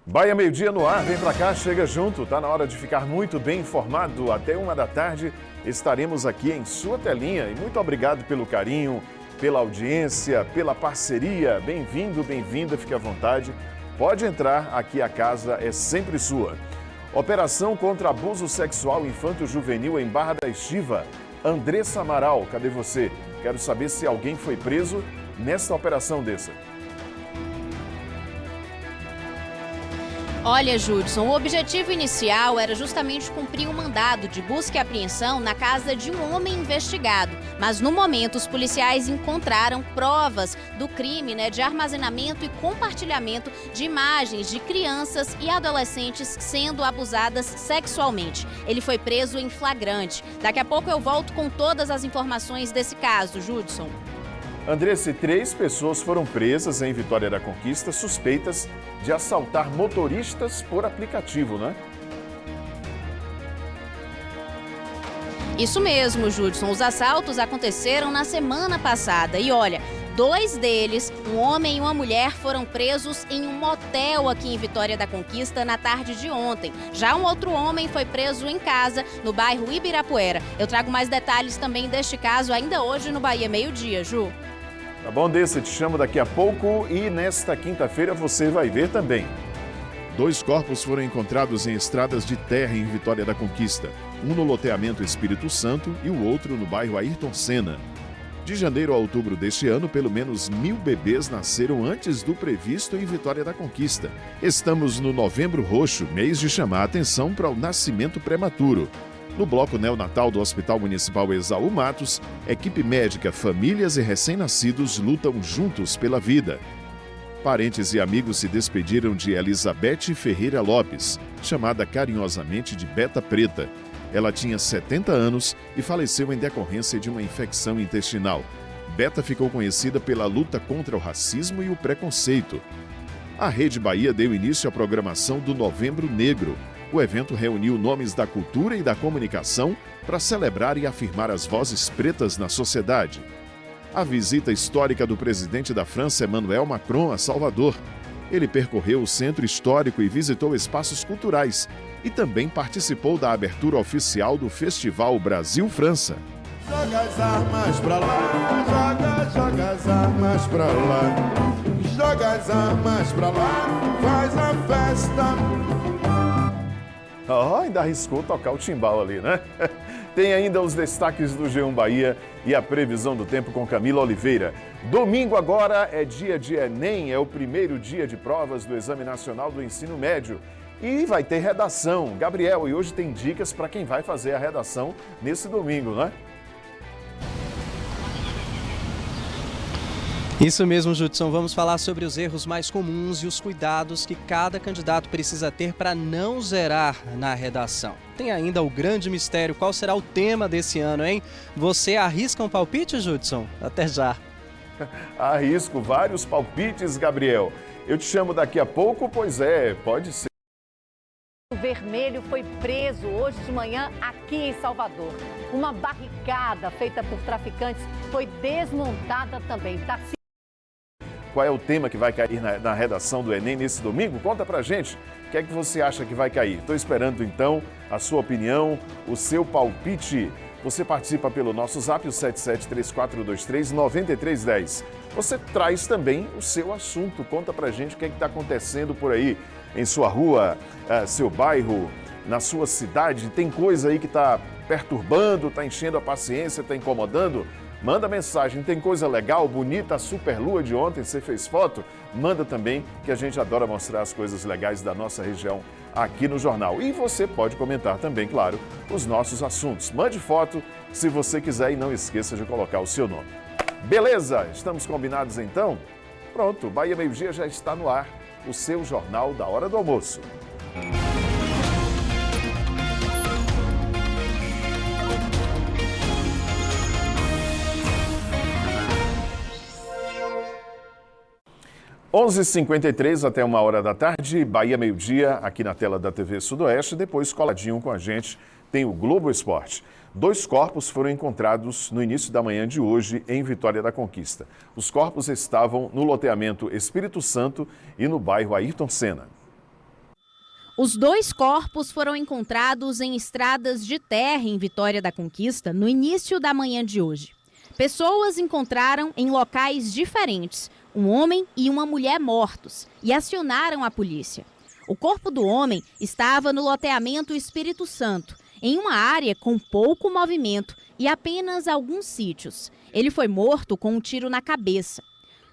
Bahia Meio-Dia no ar, vem pra cá, chega junto, tá na hora de ficar muito bem informado. Até 1 da tarde estaremos aqui em sua telinha e muito obrigado pelo carinho, pela audiência, pela parceria. Bem-vindo, bem-vinda, fique à vontade. Pode entrar, aqui a casa é sempre sua. Operação contra abuso sexual infanto-juvenil em Barra da Estiva. Andressa Amaral, cadê você? Quero saber se alguém foi preso nesta operação dessa. Olha, Judson, o objetivo inicial era justamente cumprir um mandado de busca e apreensão na casa de um homem investigado. Mas, no momento, os policiais encontraram provas do crime, de armazenamento e compartilhamento de imagens de crianças e adolescentes sendo abusadas sexualmente. Ele foi preso em flagrante. Daqui a pouco eu volto com todas as informações desse caso, Judson. Andressa, 3 pessoas foram presas em Vitória da Conquista, suspeitas de assaltar motoristas por aplicativo, né? Isso mesmo, Judson. Os assaltos aconteceram na semana passada. E olha, 2 deles, um homem e uma mulher, foram presos em um motel aqui em Vitória da Conquista na tarde de ontem. Já um outro homem foi preso em casa, no bairro Ibirapuera. Eu trago mais detalhes também deste caso ainda hoje no Bahia Meio-Dia, Ju. Tá bom, Dessa, te chamo daqui a pouco e nesta quinta-feira você vai ver também. 2 corpos foram encontrados em estradas de terra em Vitória da Conquista. Um no loteamento Espírito Santo e o outro no bairro Ayrton Senna. De janeiro a outubro deste ano, pelo menos 1000 bebês nasceram antes do previsto em Vitória da Conquista. Estamos no Novembro Roxo, mês de chamar a atenção para o nascimento prematuro. No bloco neonatal do Hospital Municipal Exaú Matos, equipe médica, famílias e recém-nascidos lutam juntos pela vida. Parentes e amigos se despediram de Elizabeth Ferreira Lopes, chamada carinhosamente de Beta Preta. Ela tinha 70 anos e faleceu em decorrência de uma infecção intestinal. Beta ficou conhecida pela luta contra o racismo e o preconceito. A Rede Bahia deu início à programação do Novembro Negro. O evento reuniu nomes da cultura e da comunicação para celebrar e afirmar as vozes pretas na sociedade. A visita histórica do presidente da França, Emmanuel Macron, a Salvador. Ele percorreu o centro histórico e visitou espaços culturais e também participou da abertura oficial do Festival Brasil-França. Joga as armas pra lá, joga as armas pra lá, joga as armas pra lá, faz a festa. Ainda arriscou tocar o timbal ali, né? Tem ainda os destaques do G1 Bahia e a previsão do tempo com Camila Oliveira. Domingo agora é dia de Enem, é o primeiro dia de provas do Exame Nacional do Ensino Médio. E vai ter redação. Gabriel, e hoje tem dicas para quem vai fazer a redação nesse domingo, né? Isso mesmo, Judson. Vamos falar sobre os erros mais comuns e os cuidados que cada candidato precisa ter para não zerar na redação. Tem ainda o grande mistério, qual será o tema desse ano, hein? Você arrisca um palpite, Judson? Até já. Arrisco vários palpites, Gabriel. Eu te chamo daqui a pouco, pois pode ser. O Vermelho foi preso hoje de manhã aqui em Salvador. Uma barricada feita por traficantes foi desmontada também. Qual é o tema que vai cair na redação do Enem nesse domingo? Conta pra gente. O que é que você acha que vai cair? Estou esperando, então, a sua opinião, o seu palpite. Você participa pelo nosso zap, o 7734239310. Você traz também o seu assunto. Conta pra gente o que é que está acontecendo por aí, em sua rua, seu bairro, na sua cidade. Tem coisa aí que está perturbando, está enchendo a paciência, está incomodando? Manda mensagem, tem coisa legal, bonita, a super lua de ontem, você fez foto? Manda também, que a gente adora mostrar as coisas legais da nossa região aqui no jornal. E você pode comentar também, claro, os nossos assuntos. Mande foto se você quiser e não esqueça de colocar o seu nome. Beleza? Estamos combinados então? Pronto, Bahia Meio-Dia já está no ar, o seu jornal da hora do almoço. Onze h 53 até 1 da tarde, Bahia Meio-Dia, aqui na tela da TV Sudoeste. Depois, coladinho com a gente, tem o Globo Esporte. 2 corpos foram encontrados no início da manhã de hoje em Vitória da Conquista. Os corpos estavam no loteamento Espírito Santo e no bairro Ayrton Senna. Os 2 corpos foram encontrados em estradas de terra em Vitória da Conquista no início da manhã de hoje. Pessoas encontraram em locais diferentes um homem e uma mulher mortos e acionaram a polícia. O corpo do homem estava no loteamento Espírito Santo, em uma área com pouco movimento e apenas alguns sítios. Ele foi morto com um tiro na cabeça.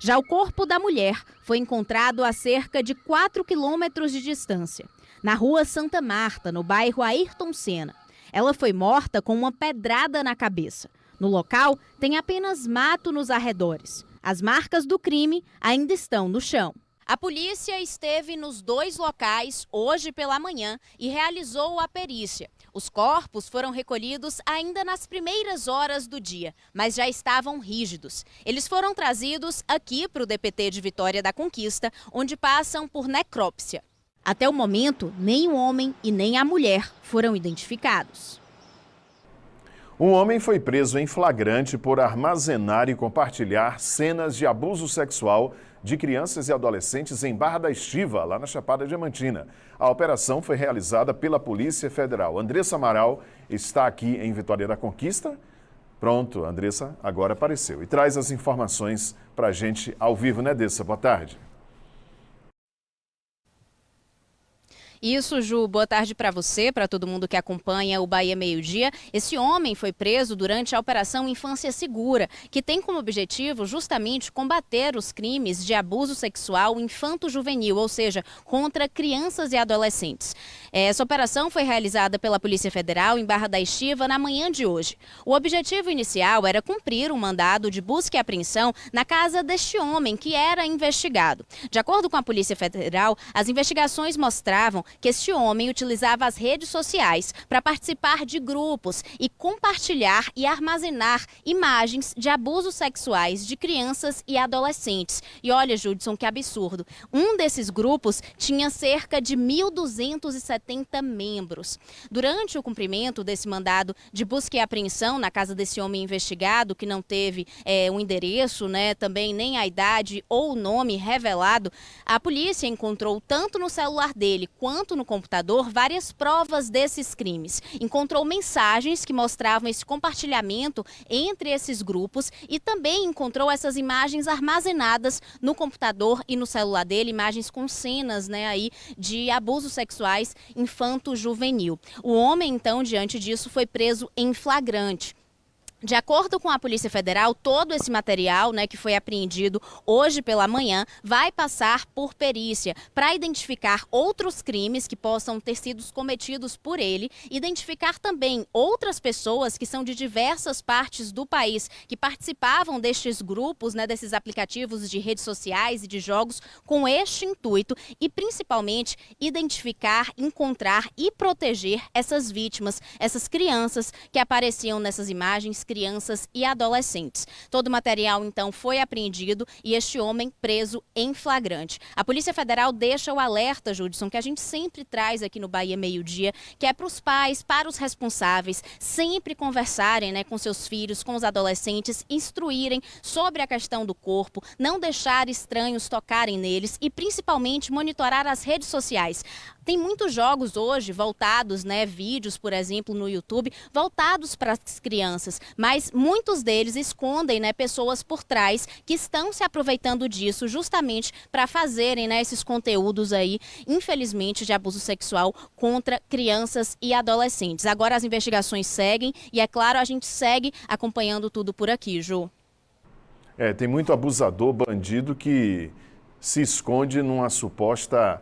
Já o corpo da mulher foi encontrado a cerca de 4 quilômetros de distância, na rua Santa Marta, no bairro Ayrton Senna. Ela foi morta com uma pedrada na cabeça. No local, tem apenas mato nos arredores. As marcas do crime ainda estão no chão. A polícia esteve nos 2 locais hoje pela manhã e realizou a perícia. Os corpos foram recolhidos ainda nas primeiras horas do dia, mas já estavam rígidos. Eles foram trazidos aqui para o DPT de Vitória da Conquista, onde passam por necrópsia. Até o momento, nem o homem e nem a mulher foram identificados. Um homem foi preso em flagrante por armazenar e compartilhar cenas de abuso sexual de crianças e adolescentes em Barra da Estiva, lá na Chapada Diamantina. A operação foi realizada pela Polícia Federal. Andressa Amaral está aqui em Vitória da Conquista. Pronto, Andressa agora apareceu e traz as informações para a gente ao vivo, né, Dessa? Boa tarde. Isso, Ju. Boa tarde para você, para todo mundo que acompanha o Bahia Meio Dia. Esse homem foi preso durante a Operação Infância Segura, que tem como objetivo justamente combater os crimes de abuso sexual infanto-juvenil, ou seja, contra crianças e adolescentes. Essa operação foi realizada pela Polícia Federal em Barra da Estiva na manhã de hoje. O objetivo inicial era cumprir um mandado de busca e apreensão na casa deste homem, que era investigado. De acordo com a Polícia Federal, as investigações mostravam que este homem utilizava as redes sociais para participar de grupos e compartilhar e armazenar imagens de abusos sexuais de crianças e adolescentes. E olha, Judson, que absurdo. Um desses grupos tinha cerca de 1.270 membros. Durante o cumprimento desse mandado de busca e apreensão na casa desse homem investigado, que não teve um endereço, né, também nem a idade ou o nome revelado, a polícia encontrou tanto no celular dele quanto no computador várias provas desses crimes. Encontrou mensagens que mostravam esse compartilhamento entre esses grupos e também encontrou essas imagens armazenadas no computador e no celular dele, imagens com cenas, né, aí de abusos sexuais infanto-juvenil. O homem, então, diante disso, foi preso em flagrante. De acordo com a Polícia Federal, todo esse material, né, que foi apreendido hoje pela manhã vai passar por perícia para identificar outros crimes que possam ter sido cometidos por ele, identificar também outras pessoas que são de diversas partes do país que participavam destes grupos, né, desses aplicativos de redes sociais e de jogos com este intuito e principalmente identificar, encontrar e proteger essas vítimas, essas crianças que apareciam nessas imagens, crianças e adolescentes. Todo o material, então, foi apreendido e este homem preso em flagrante. A Polícia Federal deixa o alerta, Judson, que a gente sempre traz aqui no Bahia Meio Dia, que é para os pais, para os responsáveis, sempre conversarem, né, com seus filhos, com os adolescentes, instruírem sobre a questão do corpo, não deixar estranhos tocarem neles e, principalmente, monitorar as redes sociais. Tem muitos jogos hoje voltados, né, vídeos, por exemplo, no YouTube, voltados para as crianças, mas muitos deles escondem, né, pessoas por trás que estão se aproveitando disso justamente para fazerem, né, esses conteúdos aí, infelizmente, de abuso sexual contra crianças e adolescentes. Agora as investigações seguem e, é claro, a gente segue acompanhando tudo por aqui, Ju. Tem muito abusador, bandido que se esconde numa suposta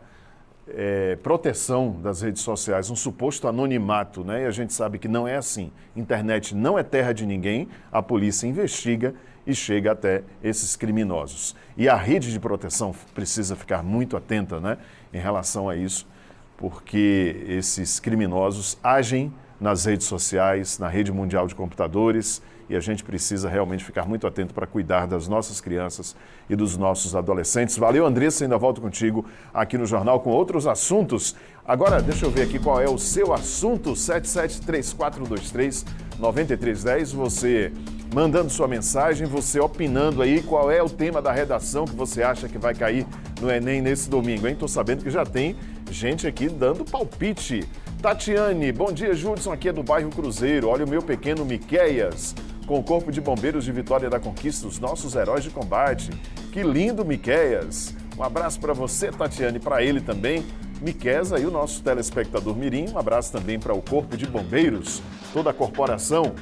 proteção das redes sociais, um suposto anonimato, né? E a gente sabe que não é assim. Internet não é terra de ninguém, a polícia investiga e chega até esses criminosos. E a rede de proteção precisa ficar muito atenta, né, em relação a isso, porque esses criminosos agem nas redes sociais, na rede mundial de computadores e a gente precisa realmente ficar muito atento para cuidar das nossas crianças e dos nossos adolescentes. Valeu, Andressa, ainda volto contigo aqui no Jornal com outros assuntos. Agora, deixa eu ver aqui qual é o seu assunto, 773423-9310, você mandando sua mensagem, você opinando aí qual é o tema da redação que você acha que vai cair no Enem nesse domingo, hein? Tô sabendo que já tem gente aqui dando palpite. Tatiane, bom dia, Judson, aqui é do bairro Cruzeiro. Olha o meu pequeno Miqueias, com o Corpo de Bombeiros de Vitória da Conquista, os nossos heróis de combate. Que lindo, Miqueias. Um abraço para você, Tatiane, para ele também. Miqueias aí, o nosso telespectador mirim. Um abraço também para o Corpo de Bombeiros, toda a corporação.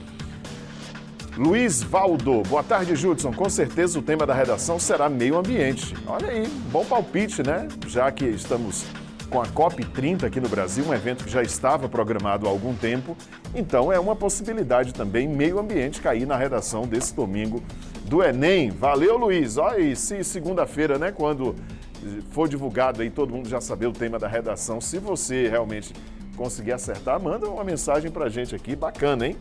Luiz Valdo, boa tarde, Judson. Com certeza o tema da redação será meio ambiente. Olha aí, bom palpite, né? Já que estamos com a COP30 aqui no Brasil, um evento que já estava programado há algum tempo. Então é uma possibilidade também meio ambiente cair na redação desse domingo do Enem. Valeu, Luiz. Olha aí, se segunda-feira, né, quando for divulgado aí, todo mundo já saber o tema da redação. Se você realmente conseguir acertar, manda uma mensagem pra gente aqui, bacana, hein?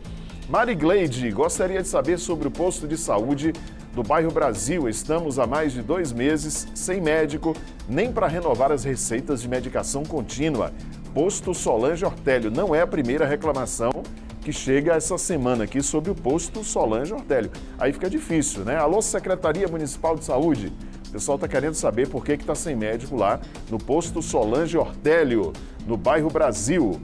Marigleide, gostaria de saber sobre o posto de saúde do bairro Brasil. Estamos há mais de 2 meses sem médico, nem para renovar as receitas de medicação contínua. Posto Solange Ortélio, não é a primeira reclamação que chega essa semana aqui sobre o posto Solange Ortélio. Aí fica difícil, né? Alô, Secretaria Municipal de Saúde. O pessoal está querendo saber por que está sem médico lá no posto Solange Ortélio, no bairro Brasil.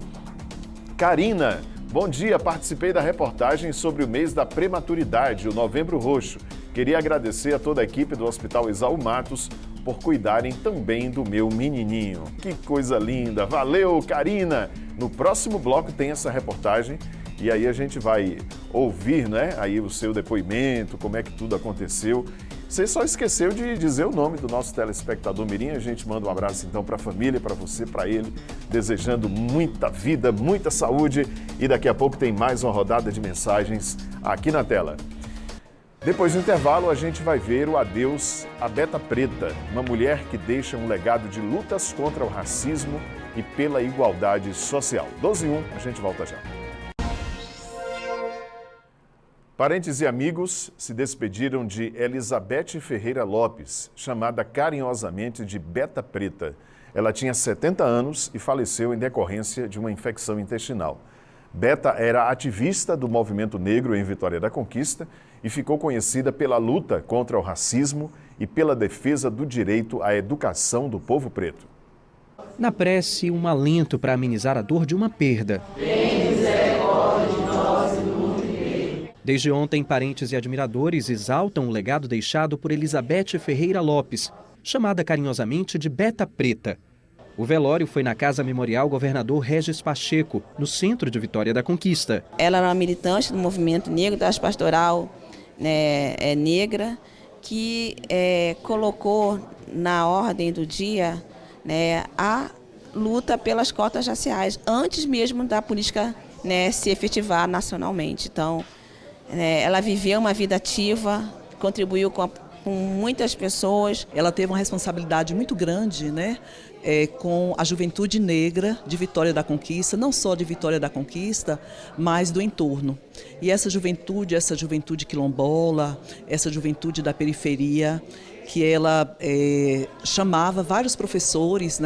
Karina, bom dia, participei da reportagem sobre o mês da prematuridade, o Novembro Roxo. Queria agradecer a toda a equipe do Hospital Exaú Matos por cuidarem também do meu menininho. Que coisa linda! Valeu, Karina! No próximo bloco tem essa reportagem e aí a gente vai ouvir, né, aí o seu depoimento, como é que tudo aconteceu. Você só esqueceu de dizer o nome do nosso telespectador mirim. A gente manda um abraço então para a família, para você, para ele, desejando muita vida, muita saúde. E daqui a pouco tem mais uma rodada de mensagens aqui na tela. Depois do intervalo, a gente vai ver o adeus à Beta Preta, uma mulher que deixa um legado de lutas contra o racismo e pela igualdade social. 12h01, a gente volta já. Parentes e amigos se despediram de Elizabeth Ferreira Lopes, chamada carinhosamente de Beta Preta. Ela tinha 70 anos e faleceu em decorrência de uma infecção intestinal. Beta era ativista do movimento negro em Vitória da Conquista e ficou conhecida pela luta contra o racismo e pela defesa do direito à educação do povo preto. Na prece, um alento para amenizar a dor de uma perda. Tem misericórdia de nós e do mundo inteiro. Desde ontem, parentes e admiradores exaltam o legado deixado por Elizabeth Ferreira Lopes, chamada carinhosamente de Beta Preta. O velório foi na Casa Memorial Governador Regis Pacheco, no centro de Vitória da Conquista. Ela era uma militante do movimento negro, da pastoral negra, que colocou na ordem do dia a luta pelas cotas raciais, antes mesmo da política se efetivar nacionalmente. Então, ela viveu uma vida ativa, contribuiu com muitas pessoas. Ela teve uma responsabilidade muito grande, com a juventude negra de Vitória da Conquista, não só de Vitória da Conquista, mas do entorno. E essa juventude quilombola, essa juventude da periferia, que ela chamava vários professores,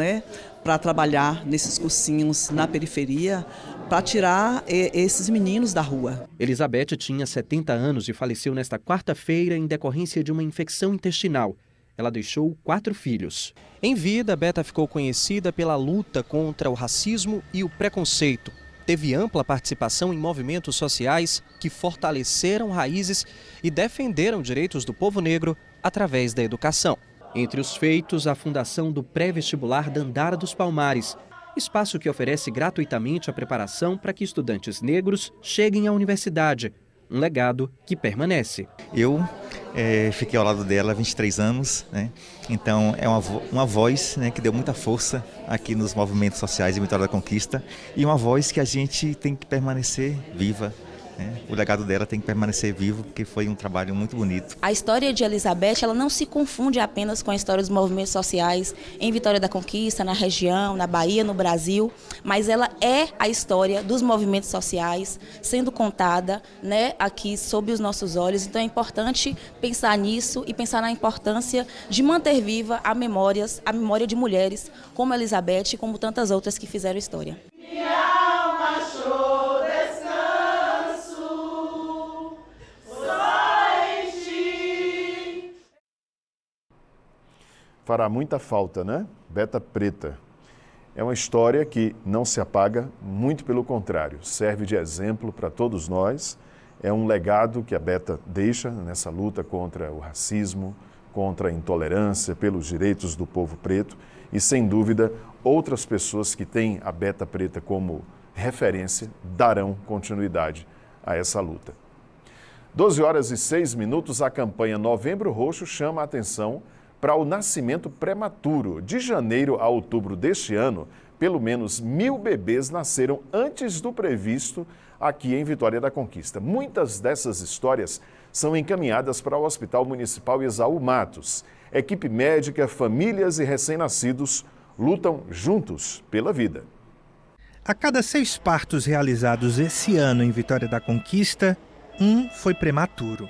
para trabalhar nesses cursinhos na periferia, para tirar esses meninos da rua. Elizabeth tinha 70 anos e faleceu nesta quarta-feira em decorrência de uma infecção intestinal. Ela deixou 4 filhos. Em vida, Beta ficou conhecida pela luta contra o racismo e o preconceito. Teve ampla participação em movimentos sociais que fortaleceram raízes e defenderam direitos do povo negro através da educação. Entre os feitos, a fundação do pré-vestibular Dandara dos Palmares, espaço que oferece gratuitamente a preparação para que estudantes negros cheguem à universidade. Um legado que permanece. Eu fiquei ao lado dela há 23 anos, Então é uma voz que deu muita força aqui nos movimentos sociais em Vitória da Conquista e uma voz que a gente tem que permanecer viva, né? O legado dela tem que permanecer vivo, porque foi um trabalho muito bonito. A história de Elizabeth, ela não se confunde apenas com a história dos movimentos sociais em Vitória da Conquista, na região, na Bahia, no Brasil, mas ela é a história dos movimentos sociais sendo contada, né, aqui sob os nossos olhos. Então é importante pensar nisso e pensar na importância de manter viva a memória de mulheres como Elizabeth e como tantas outras que fizeram história. Minha alma achou descanso só em ti. Fará muita falta, né? Beta Preta. É uma história que não se apaga, muito pelo contrário, serve de exemplo para todos nós. É um legado que a Beta deixa nessa luta contra o racismo, contra a intolerância, pelos direitos do povo preto e, sem dúvida, outras pessoas que têm a Beta Preta como referência darão continuidade a essa luta. 12h06, a campanha Novembro Roxo chama a atenção para o nascimento prematuro. De janeiro a outubro deste ano, pelo menos 1.000 bebês nasceram antes do previsto aqui em Vitória da Conquista. Muitas dessas histórias são encaminhadas para o Hospital Municipal Esaú Matos. Equipe médica, famílias e recém-nascidos lutam juntos pela vida. A cada 6 partos realizados esse ano em Vitória da Conquista, um foi prematuro.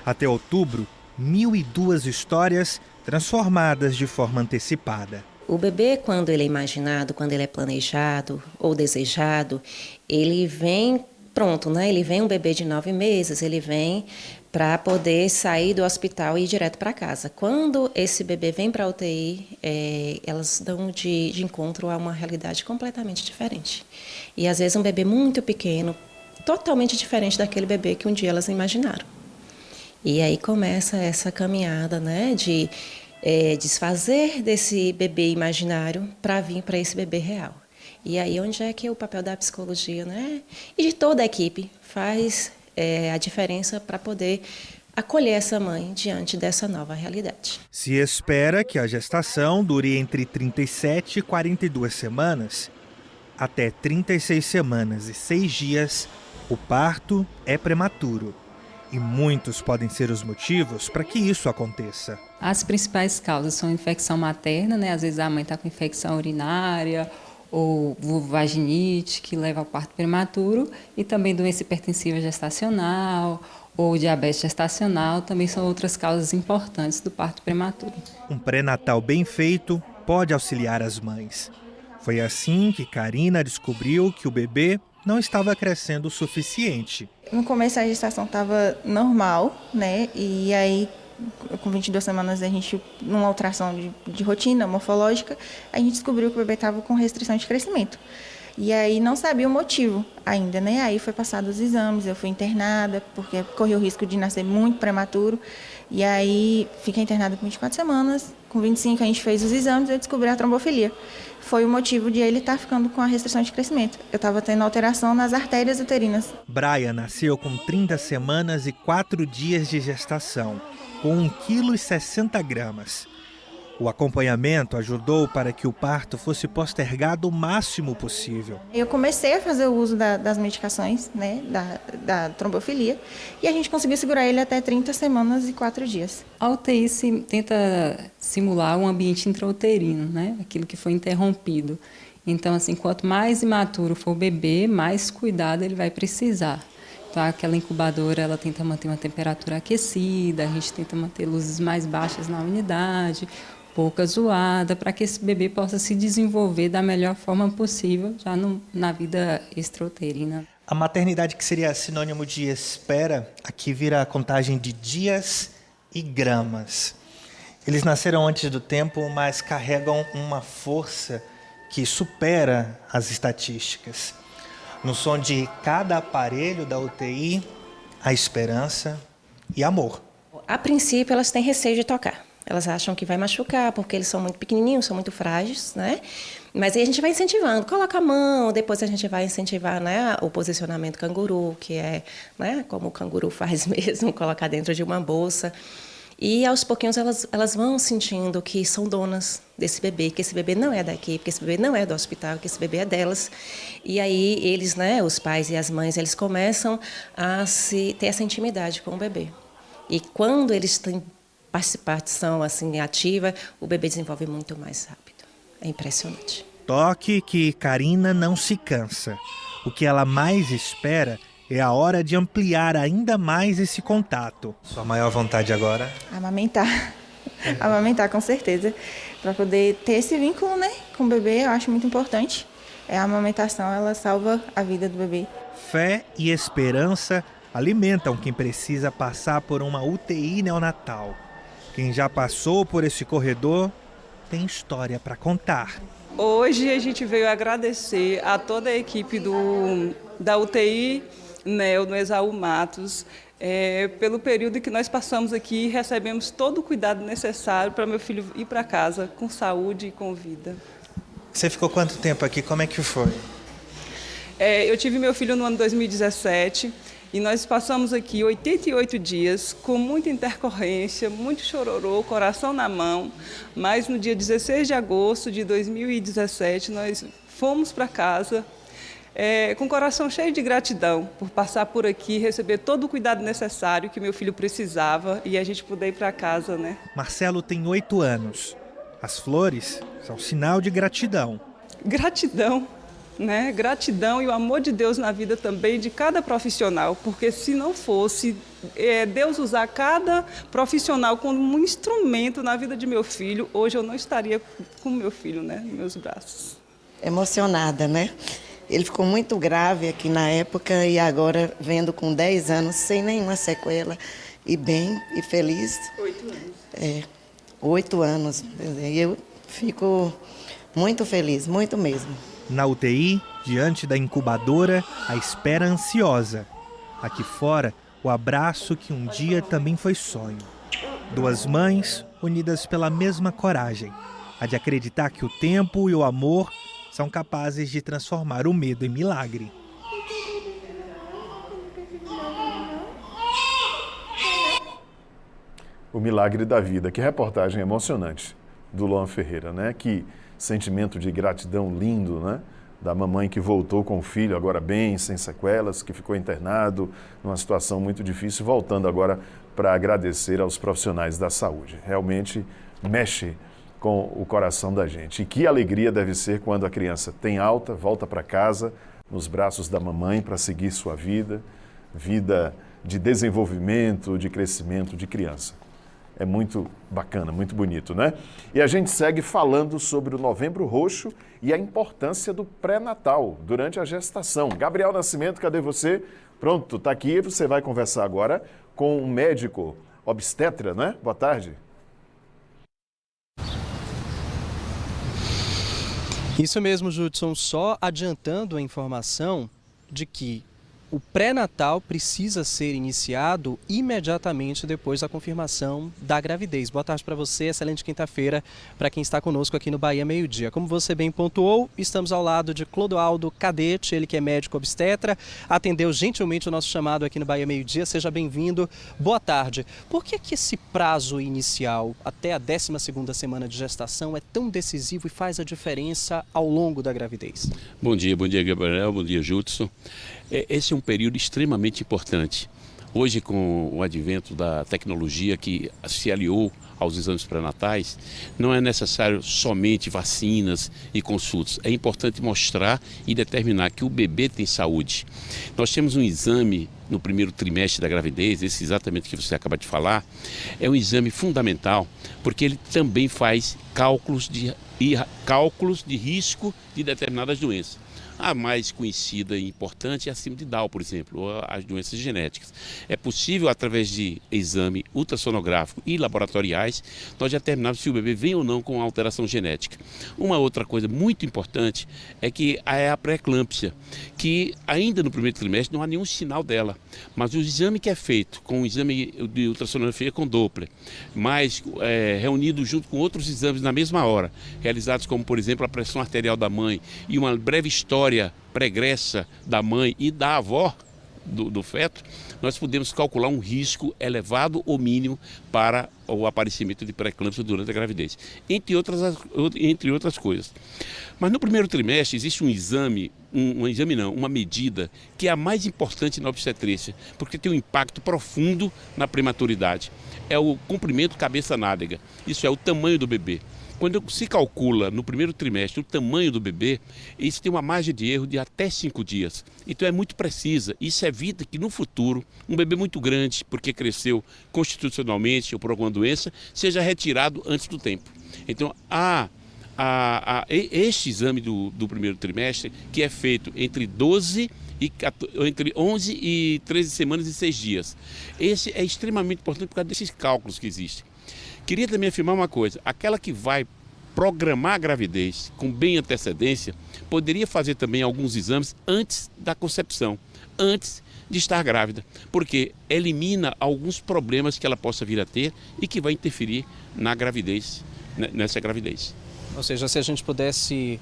Até outubro, 1.002 histórias transformadas de forma antecipada. O bebê, quando ele é imaginado, quando ele é planejado ou desejado, ele vem pronto, né? Ele vem um bebê de 9 meses, ele vem para poder sair do hospital e ir direto para casa. Quando esse bebê vem para a UTI, elas dão de encontro a uma realidade completamente diferente. E às vezes um bebê muito pequeno, totalmente diferente daquele bebê que um dia elas imaginaram. E aí começa essa caminhada, né, de desfazer desse bebê imaginário para vir para esse bebê real. E aí onde é que o papel da psicologia, né, e de toda a equipe faz a diferença para poder acolher essa mãe diante dessa nova realidade. Se espera que a gestação dure entre 37 e 42 semanas. Até 36 semanas e 6 dias, o parto é prematuro. E muitos podem ser os motivos para que isso aconteça. As principais causas são infecção materna, né? Às vezes a mãe está com infecção urinária ou vulvovaginite, que leva ao parto prematuro, e também doença hipertensiva gestacional ou diabetes gestacional, também são outras causas importantes do parto prematuro. Um pré-natal bem feito pode auxiliar as mães. Foi assim que Karina descobriu que o bebê não estava crescendo o suficiente. No começo a gestação estava normal, né? E aí, com 22 semanas, a gente, numa ultrassom de rotina morfológica, a gente descobriu que o bebê estava com restrição de crescimento. E aí não sabia o motivo ainda, né? Aí foi passado os exames, eu fui internada, porque corri o risco de nascer muito prematuro. E aí fiquei internada por 24 semanas. Com 25 a gente fez os exames e eu descobri a trombofilia. Foi o motivo de ele estar ficando com a restrição de crescimento. Eu estava tendo alteração nas artérias uterinas. Brian nasceu com 30 semanas e 4 dias de gestação, com 1,60 kg. O acompanhamento ajudou para que o parto fosse postergado o máximo possível. Eu comecei a fazer o uso das medicações, né, da trombofilia, e a gente conseguiu segurar ele até 30 semanas e 4 dias. A UTI tenta simular um ambiente intrauterino, né, aquilo que foi interrompido. Então, assim, quanto mais imaturo for o bebê, mais cuidado ele vai precisar. Então, aquela incubadora, ela tenta manter uma temperatura aquecida, a gente tenta manter luzes mais baixas na unidade, pouca zoada, para que esse bebê possa se desenvolver da melhor forma possível já na vida extrauterina. A maternidade, que seria sinônimo de espera, aqui vira a contagem de dias e gramas. Eles nasceram antes do tempo, mas carregam uma força que supera as estatísticas. No som de cada aparelho da UTI, a esperança e amor. A princípio, elas têm receio de tocar. Elas acham que vai machucar, porque eles são muito pequenininhos, são muito frágeis, né? Mas aí a gente vai incentivando, coloca a mão, depois a gente vai incentivar, né, o posicionamento canguru, que é, né, como o canguru faz mesmo, colocar dentro de uma bolsa. E aos pouquinhos elas vão sentindo que são donas desse bebê, que esse bebê não é daqui, que esse bebê não é do hospital, que esse bebê é delas. E aí eles, né, os pais e as mães, eles começam a ter essa intimidade com o bebê. E quando eles têm participação assim, ativa, o bebê desenvolve muito mais rápido. É impressionante. Toque que Karina não se cansa. O que ela mais espera é a hora de ampliar ainda mais esse contato. Sua maior vontade agora? Amamentar. Amamentar, com certeza. Para poder ter esse vínculo, né, com o bebê, eu acho muito importante. A amamentação, ela salva a vida do bebê. Fé e esperança alimentam quem precisa passar por uma UTI neonatal. Quem já passou por esse corredor tem história para contar. Hoje a gente veio agradecer a toda a equipe da UTI Neo, no Exaú Matos, pelo período que nós passamos aqui e recebemos todo o cuidado necessário para meu filho ir para casa com saúde e com vida. Você ficou quanto tempo aqui? Como é que foi? Eu tive meu filho no ano 2017 e nós passamos aqui 88 dias com muita intercorrência, muito chororô, coração na mão, mas no dia 16 de agosto de 2017 nós fomos para casa com o coração cheio de gratidão por passar por aqui, receber todo o cuidado necessário que meu filho precisava e a gente poder ir para casa, né? Marcelo tem 8 anos. As flores são sinal de gratidão. Gratidão, né? Gratidão e o amor de Deus na vida também de cada profissional, porque se não fosse Deus usar cada profissional como um instrumento na vida de meu filho, hoje eu não estaria com meu filho, né, nos meus braços. Emocionada, né? Ele ficou muito grave aqui na época e agora vendo com 10 anos, sem nenhuma sequela, e bem e feliz. 8 anos. 8 anos. E eu fico muito feliz, muito mesmo. Na UTI, diante da incubadora, a espera ansiosa. Aqui fora, o abraço que um dia também foi sonho. 2 mães unidas pela mesma coragem, a de acreditar que o tempo e o amor são capazes de transformar o medo em milagre. O milagre da vida. Que reportagem emocionante do Luan Ferreira, né? Que sentimento de gratidão lindo, né? Da mamãe que voltou com o filho agora bem, sem sequelas, que ficou internado numa situação muito difícil, voltando agora para agradecer aos profissionais da saúde. Realmente mexe com o coração da gente. E que alegria deve ser quando a criança tem alta, volta para casa, nos braços da mamãe para seguir sua vida, vida de desenvolvimento, de crescimento de criança. É muito bacana, muito bonito, né? E a gente segue falando sobre o Novembro Roxo e a importância do pré-natal durante a gestação. Gabriel Nascimento, cadê você? Pronto, está aqui. Você vai conversar agora com um médico obstetra, né? Boa tarde. Isso mesmo, Judson. Só adiantando a informação de que o pré-natal precisa ser iniciado imediatamente depois da confirmação da gravidez. Boa tarde para você, excelente quinta-feira para quem está conosco aqui no Bahia Meio Dia. Como você bem pontuou, estamos ao lado de Clodoaldo Cadete, ele que é médico obstetra, atendeu gentilmente o nosso chamado aqui no Bahia Meio Dia. Seja bem-vindo. Boa tarde. Por que esse prazo inicial, até a 12ª semana de gestação, é tão decisivo e faz a diferença ao longo da gravidez? Bom dia, Gabriel, bom dia, Judson. Esse é um período extremamente importante. Hoje, com o advento da tecnologia que se aliou aos exames pré-natais, não é necessário somente vacinas e consultas. É importante mostrar e determinar que o bebê tem saúde. Nós temos um exame no primeiro trimestre da gravidez, esse exatamente que você acaba de falar, é um exame fundamental, porque ele também faz cálculos de risco de determinadas doenças. A mais conhecida e importante é a síndrome de Down, por exemplo, ou as doenças genéticas. É possível, através de exame ultrassonográfico e laboratoriais, nós determinarmos se o bebê vem ou não com alteração genética. Uma outra coisa muito importante é que é a pré-eclâmpsia, que ainda no primeiro trimestre não há nenhum sinal dela, mas o exame que é feito com o exame de ultrassonografia com Doppler, mas reunido junto com outros exames na mesma hora, realizados como, por exemplo, a pressão arterial da mãe e uma breve história pregressa da mãe e da avó, do feto, nós podemos calcular um risco elevado ou mínimo para o aparecimento de pré-eclâmpsia durante a gravidez, entre outras coisas. Mas no primeiro trimestre existe uma medida que é a mais importante na obstetrícia, porque tem um impacto profundo na prematuridade. É o comprimento cabeça-nádega, isso é o tamanho do bebê. Quando se calcula no primeiro trimestre o tamanho do bebê, isso tem uma margem de erro de até 5 dias. Então é muito precisa. Isso evita que no futuro um bebê muito grande, porque cresceu constitucionalmente ou por alguma doença, seja retirado antes do tempo. Então este exame do primeiro trimestre, que é feito entre 11 e 13 semanas e 6 dias. Esse é extremamente importante por causa desses cálculos que existem. Queria também afirmar uma coisa, aquela que vai programar a gravidez com bem antecedência, poderia fazer também alguns exames antes da concepção, antes de estar grávida, porque elimina alguns problemas que ela possa vir a ter e que vai interferir na gravidez, nessa gravidez. Ou seja, se a gente pudesse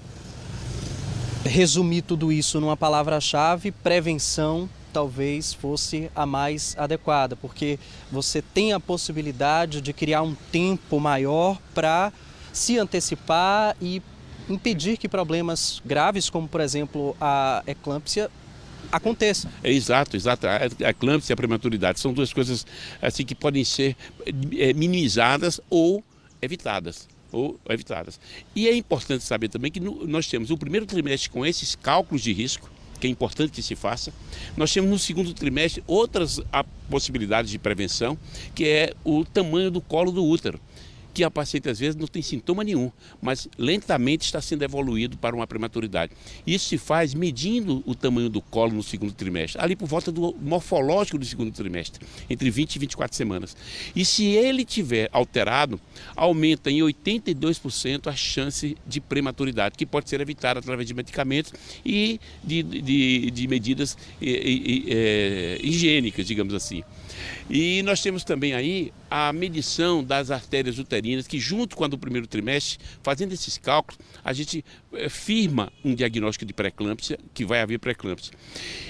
resumir tudo isso numa palavra-chave, prevenção talvez fosse a mais adequada, porque você tem a possibilidade de criar um tempo maior para se antecipar e impedir que problemas graves, como por exemplo a eclâmpsia, aconteçam. Exato. A eclâmpsia e a prematuridade são duas coisas assim que podem ser minimizadas ou evitadas. E é importante saber também que nós temos o primeiro trimestre com esses cálculos de risco, que é importante que se faça. Nós temos no segundo trimestre outras possibilidades de prevenção, que é o tamanho do colo do útero, que a paciente às vezes não tem sintoma nenhum, mas lentamente está sendo evoluído para uma prematuridade. Isso se faz medindo o tamanho do colo no segundo trimestre, ali por volta do morfológico do segundo trimestre, entre 20 e 24 semanas. E se ele tiver alterado, aumenta em 82% a chance de prematuridade, que pode ser evitada através de medicamentos e de medidas higiênicas, digamos assim. E nós temos também aí a medição das artérias uterinas, que junto com a do primeiro trimestre, fazendo esses cálculos, a gente firma um diagnóstico de pré-eclâmpsia, que vai haver pré-eclâmpsia.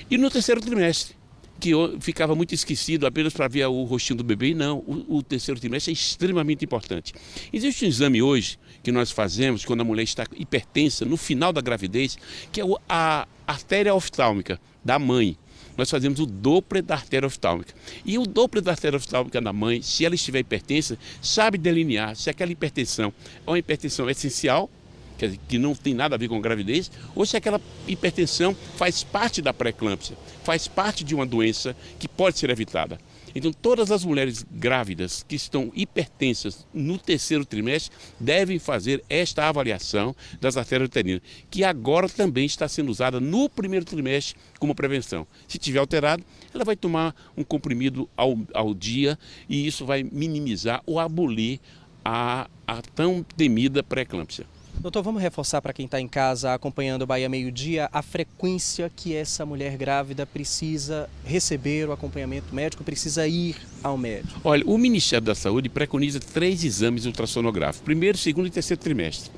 E no terceiro trimestre, que eu ficava muito esquecido apenas para ver o rostinho do bebê, e não, o terceiro trimestre é extremamente importante. Existe um exame hoje que nós fazemos quando a mulher está hipertensa, no final da gravidez, que é a artéria oftálmica da mãe. Nós fazemos o Doppler da artéria oftálmica. E o Doppler da artéria oftálmica da mãe, se ela estiver hipertensa, sabe delinear se aquela hipertensão é uma hipertensão essencial, quer dizer, que não tem nada a ver com gravidez, ou se aquela hipertensão faz parte da pré-eclâmpsia, faz parte de uma doença que pode ser evitada. Então, todas as mulheres grávidas que estão hipertensas no terceiro trimestre devem fazer esta avaliação das artérias uterinas, que agora também está sendo usada no primeiro trimestre como prevenção. Se tiver alterado, ela vai tomar um comprimido ao dia e isso vai minimizar ou abolir a tão temida pré-eclâmpsia. Doutor, vamos reforçar para quem está em casa acompanhando o Bahia Meio-Dia a frequência que essa mulher grávida precisa receber o acompanhamento médico, precisa ir ao médico. Olha, o Ministério da Saúde preconiza 3 exames ultrassonográficos, primeiro, segundo e terceiro trimestre.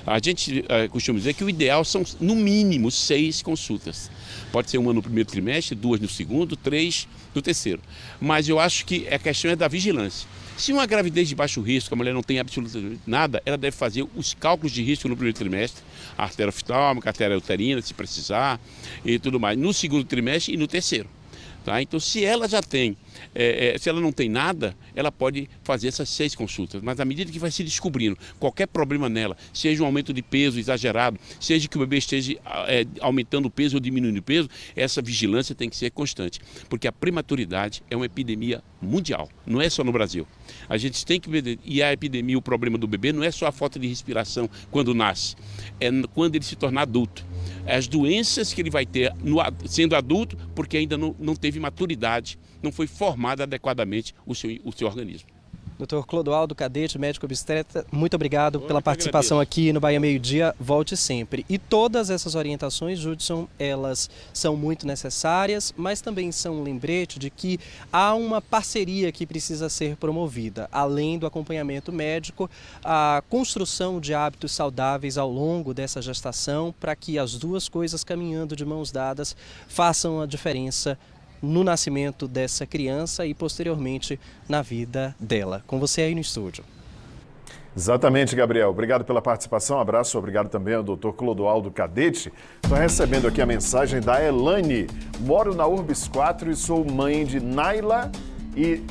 A gente costuma dizer que o ideal são, no mínimo, 6 consultas. Pode ser uma no primeiro trimestre, 2 no segundo, 3 no terceiro. Mas eu acho que a questão é da vigilância. Se uma gravidez de baixo risco, a mulher não tem absolutamente nada, ela deve fazer os cálculos de risco no primeiro trimestre, a artéria oftálmica, a artéria uterina, se precisar, e tudo mais, no segundo trimestre e no terceiro. Tá? Então, se ela já tem, se ela não tem nada, ela pode fazer essas 6 consultas. Mas à medida que vai se descobrindo qualquer problema nela, seja um aumento de peso exagerado, seja que o bebê esteja aumentando o peso ou diminuindo o peso, essa vigilância tem que ser constante. Porque a prematuridade é uma epidemia mundial, não é só no Brasil. A gente tem que ver, e a epidemia, o problema do bebê não é só a falta de respiração quando nasce, é quando ele se tornar adulto. As doenças que ele vai ter sendo adulto, porque ainda não teve maturidade, não foi formado adequadamente o seu organismo. Dr. Clodoaldo Cadete, médico obstetra, muito obrigado pela participação aqui no Bahia Meio-Dia. Volte sempre. E todas essas orientações, Judson, elas são muito necessárias, mas também são um lembrete de que há uma parceria que precisa ser promovida. Além do acompanhamento médico, a construção de hábitos saudáveis ao longo dessa gestação, para que as duas coisas caminhando de mãos dadas façam a diferença no nascimento dessa criança e posteriormente na vida dela. Com você aí no estúdio. Exatamente, Gabriel. Obrigado pela participação. Um abraço. Obrigado também ao Dr. Clodoaldo Cadete. Estou recebendo aqui a mensagem da Elane. Moro na Urbis 4 e sou mãe de Nala e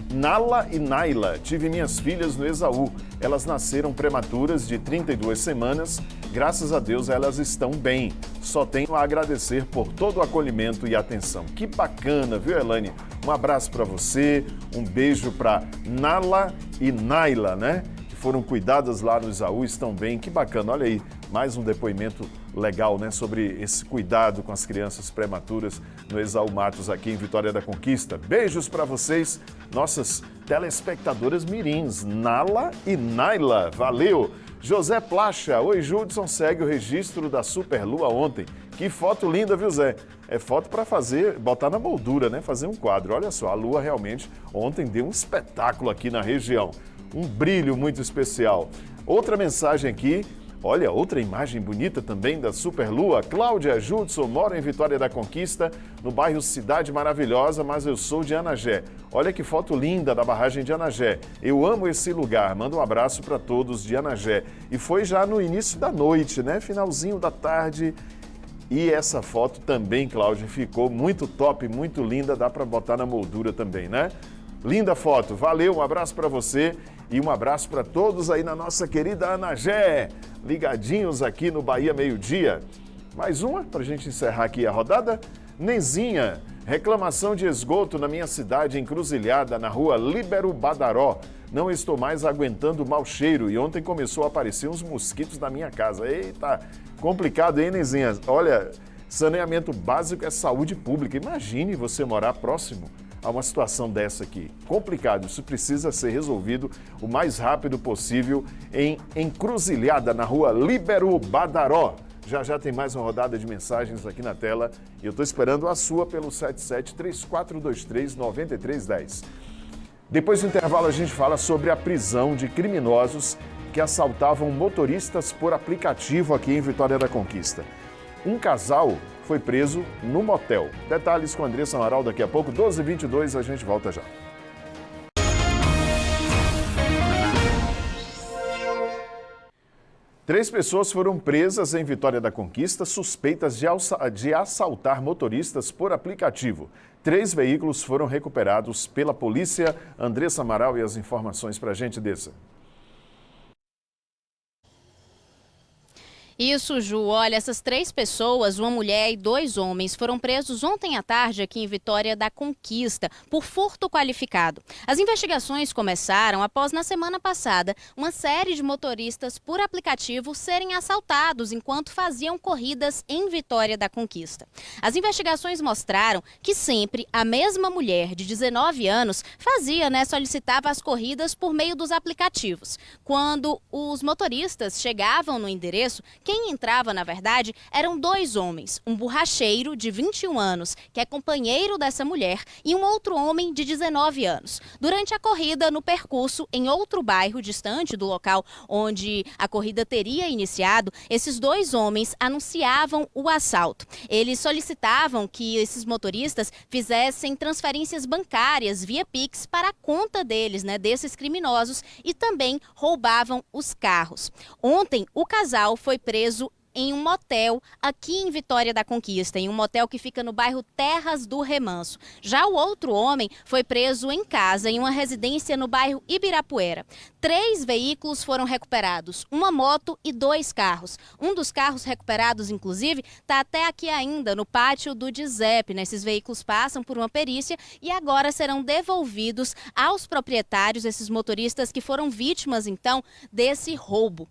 Naila. Tive minhas filhas no Esaú. Elas nasceram prematuras de 32 semanas. Graças a Deus elas estão bem. Só tenho a agradecer por todo o acolhimento e atenção. Que bacana, viu, Elane? Um abraço para você, um beijo para Nala e Naila, né? Foram cuidadas lá no Esaú, estão bem, que bacana. Olha aí, mais um depoimento legal, né, sobre esse cuidado com as crianças prematuras no Esaú Matos, aqui em Vitória da Conquista. Beijos para vocês, nossas telespectadoras mirins, Nala e Naila. Valeu! José Placha, oi Judson, segue o registro da Superlua ontem. Que foto linda, viu, Zé? É foto para botar na moldura, né, fazer um quadro. Olha só, a lua realmente ontem deu um espetáculo aqui na região. Um brilho muito especial. Outra mensagem aqui, olha, outra imagem bonita também da Superlua. Cláudia Judson, moro em Vitória da Conquista, no bairro Cidade Maravilhosa, mas eu sou de Anagé. Olha que foto linda da barragem de Anagé. Eu amo esse lugar. Manda um abraço para todos de Anagé. E foi já no início da noite, né? Finalzinho da tarde. E essa foto também, Cláudia, ficou muito top, muito linda. Dá para botar na moldura também, né? Linda foto. Valeu, um abraço para você. E um abraço para todos aí na nossa querida Anagé, ligadinhos aqui no Bahia Meio-Dia. Mais uma para a gente encerrar aqui a rodada. Nenzinha, reclamação de esgoto na minha cidade, Encruzilhada, na rua Líbero Badaró. Não estou mais aguentando o mau cheiro e ontem começou a aparecer uns mosquitos na minha casa. Eita, complicado, hein, Nenzinha? Olha, saneamento básico é saúde pública. Imagine você morar próximo a uma situação dessa aqui. Complicado, isso precisa ser resolvido o mais rápido possível em Encruzilhada, na rua Líbero Badaró. Já já tem mais uma rodada de mensagens aqui na tela e eu estou esperando a sua pelo 7734239310. Depois do intervalo a gente fala sobre a prisão de criminosos que assaltavam motoristas por aplicativo aqui em Vitória da Conquista. Um casal foi preso no motel. Detalhes com Andressa Amaral daqui a pouco, 12h22, a gente volta já. Três pessoas foram presas em Vitória da Conquista, suspeitas de assaltar motoristas por aplicativo. 3 veículos foram recuperados pela polícia. Andressa Amaral e as informações para a gente, Dessa. Isso, Ju. Olha, essas 3 pessoas, uma mulher e 2 homens, foram presos ontem à tarde aqui em Vitória da Conquista por furto qualificado. As investigações começaram após, na semana passada, uma série de motoristas por aplicativo serem assaltados enquanto faziam corridas em Vitória da Conquista. As investigações mostraram que sempre a mesma mulher de 19 anos solicitava as corridas por meio dos aplicativos. Quando os motoristas chegavam no endereço, quem entrava, na verdade, eram 2 homens, um borracheiro de 21 anos, que é companheiro dessa mulher, e um outro homem de 19 anos. Durante a corrida, no percurso, em outro bairro distante do local onde a corrida teria iniciado, esses 2 homens anunciavam o assalto. Eles solicitavam que esses motoristas fizessem transferências bancárias via Pix para a conta deles, desses criminosos, e também roubavam os carros. Ontem, o casal foi preso em um motel aqui em Vitória da Conquista, em um motel que fica no bairro Terras do Remanso. Já o outro homem foi preso em casa, em uma residência no bairro Ibirapuera. 3 veículos foram recuperados, uma moto e 2 carros. Um dos carros recuperados, inclusive, está até aqui ainda, no pátio do DISEP. Esses veículos passam por uma perícia e agora serão devolvidos aos proprietários, esses motoristas que foram vítimas, então, desse roubo.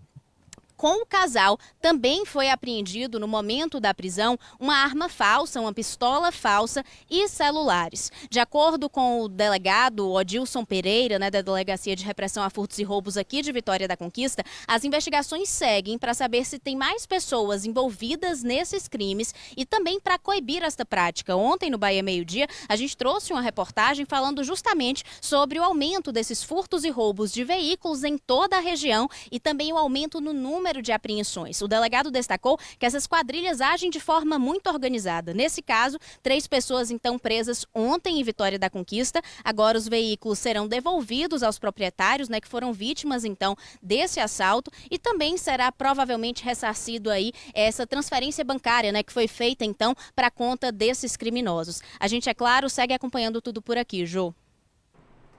Com o casal, também foi apreendido no momento da prisão uma arma falsa, uma pistola falsa e celulares. De acordo com o delegado Odilson Pereira, da Delegacia de Repressão a Furtos e Roubos aqui de Vitória da Conquista, as investigações seguem para saber se tem mais pessoas envolvidas nesses crimes e também para coibir esta prática. Ontem, no Bahia Meio-Dia, a gente trouxe uma reportagem falando justamente sobre o aumento desses furtos e roubos de veículos em toda a região e também o aumento no número número de apreensões. O delegado destacou que essas quadrilhas agem de forma muito organizada. Nesse caso, 3 pessoas então presas ontem em Vitória da Conquista. Agora os veículos serão devolvidos aos proprietários, né, que foram vítimas então desse assalto, e também será provavelmente ressarcido aí essa transferência bancária, né, que foi feita então para a conta desses criminosos. A gente, é claro, segue acompanhando tudo por aqui, Jô.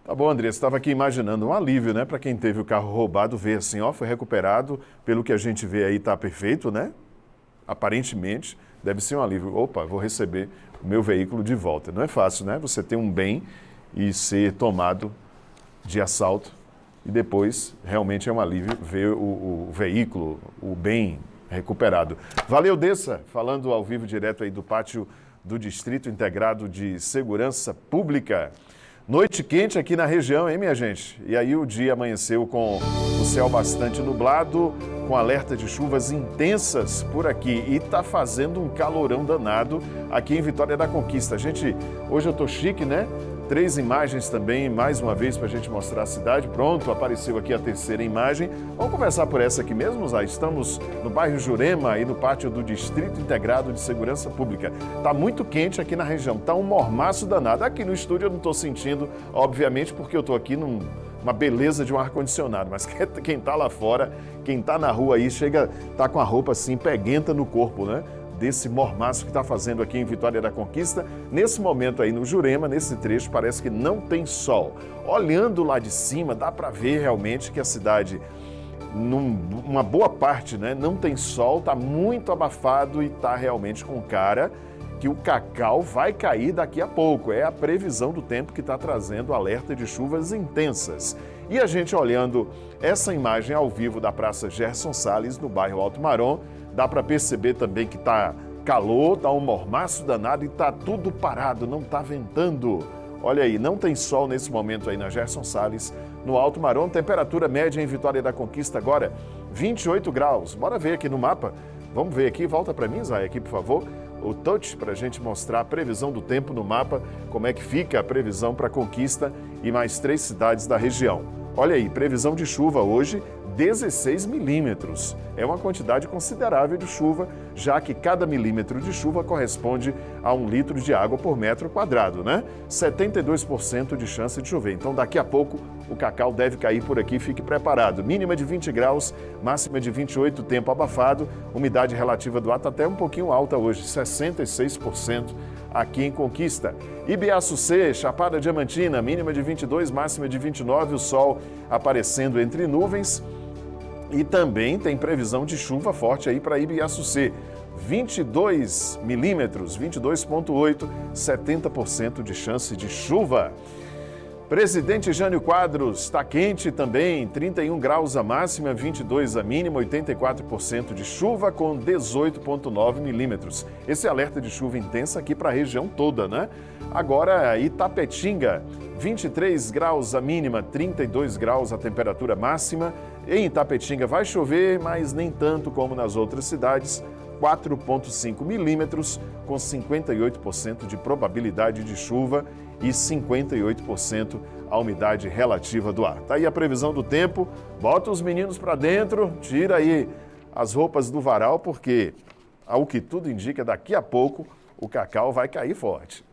Tá bom, André, estava aqui imaginando um alívio, né, para quem teve o carro roubado, ver assim, ó, foi recuperado, pelo que a gente vê aí tá perfeito, né? Aparentemente, deve ser um alívio. Opa, vou receber o meu veículo de volta. Não é fácil, né? Você ter um bem e ser tomado de assalto e depois realmente é um alívio ver o veículo, o bem recuperado. Valeu, Dessa, falando ao vivo direto aí do pátio do Distrito Integrado de Segurança Pública. Noite quente aqui na região, hein, minha gente? E aí o dia amanheceu com o céu bastante nublado, com alerta de chuvas intensas por aqui. E tá fazendo um calorão danado aqui em Vitória da Conquista. Gente, hoje eu tô chique, né? 3 imagens também, mais uma vez, para a gente mostrar a cidade. Pronto, apareceu aqui a terceira imagem. Vamos começar por essa aqui mesmo, Zay? Estamos no bairro Jurema e no pátio do Distrito Integrado de Segurança Pública. Tá muito quente aqui na região, tá um mormaço danado. Aqui no estúdio eu não estou sentindo, obviamente, porque eu estou aqui numa beleza de um ar-condicionado. Mas quem tá lá fora, quem tá na rua aí, tá com a roupa assim, peguenta no corpo, né? Desse mormaço que está fazendo aqui em Vitória da Conquista. Nesse momento aí no Jurema, nesse trecho, parece que não tem sol. Olhando lá de cima, dá para ver realmente que a cidade, uma boa parte, né, não tem sol, está muito abafado e está realmente com cara que o cacau vai cair daqui a pouco. É a previsão do tempo que está trazendo alerta de chuvas intensas. E a gente olhando essa imagem ao vivo da Praça Gerson Salles, no bairro Alto Marom, dá para perceber também que está calor, está um mormaço danado e está tudo parado, não está ventando. Olha aí, não tem sol nesse momento aí na Gerson Salles, no Alto Marom. Temperatura média em Vitória da Conquista agora, 28 graus. Bora ver aqui no mapa. Vamos ver aqui, volta para mim, Zay, aqui por favor, o touch para a gente mostrar a previsão do tempo no mapa, como é que fica a previsão para Conquista e mais 3 cidades da região. Olha aí, previsão de chuva hoje, 16 milímetros. É uma quantidade considerável de chuva, já que cada milímetro de chuva corresponde a 1 litro de água por metro quadrado, né? 72% de chance de chover. Então, daqui a pouco, o cacau deve cair por aqui, fique preparado. Mínima de 20 graus, máxima de 28, tempo abafado. Umidade relativa do ar está até um pouquinho alta hoje, 66%. Aqui em Conquista. Ibiaçucê, Chapada Diamantina, mínima de 22, máxima de 29, o sol aparecendo entre nuvens. E também tem previsão de chuva forte aí para Ibiaçucê. 22 milímetros, 22,8, 70% de chance de chuva. Presidente Jânio Quadros, está quente também, 31 graus a máxima, 22 a mínima, 84% de chuva com 18,9 milímetros. Esse alerta de chuva intensa aqui para a região toda, né? Agora, Itapetinga, 23 graus a mínima, 32 graus a temperatura máxima. Em Itapetinga vai chover, mas nem tanto como nas outras cidades. 4,5 milímetros, com 58% de probabilidade de chuva e 58% a umidade relativa do ar. Tá aí a previsão do tempo, bota os meninos para dentro, tira aí as roupas do varal, porque, ao que tudo indica, daqui a pouco o cacau vai cair forte.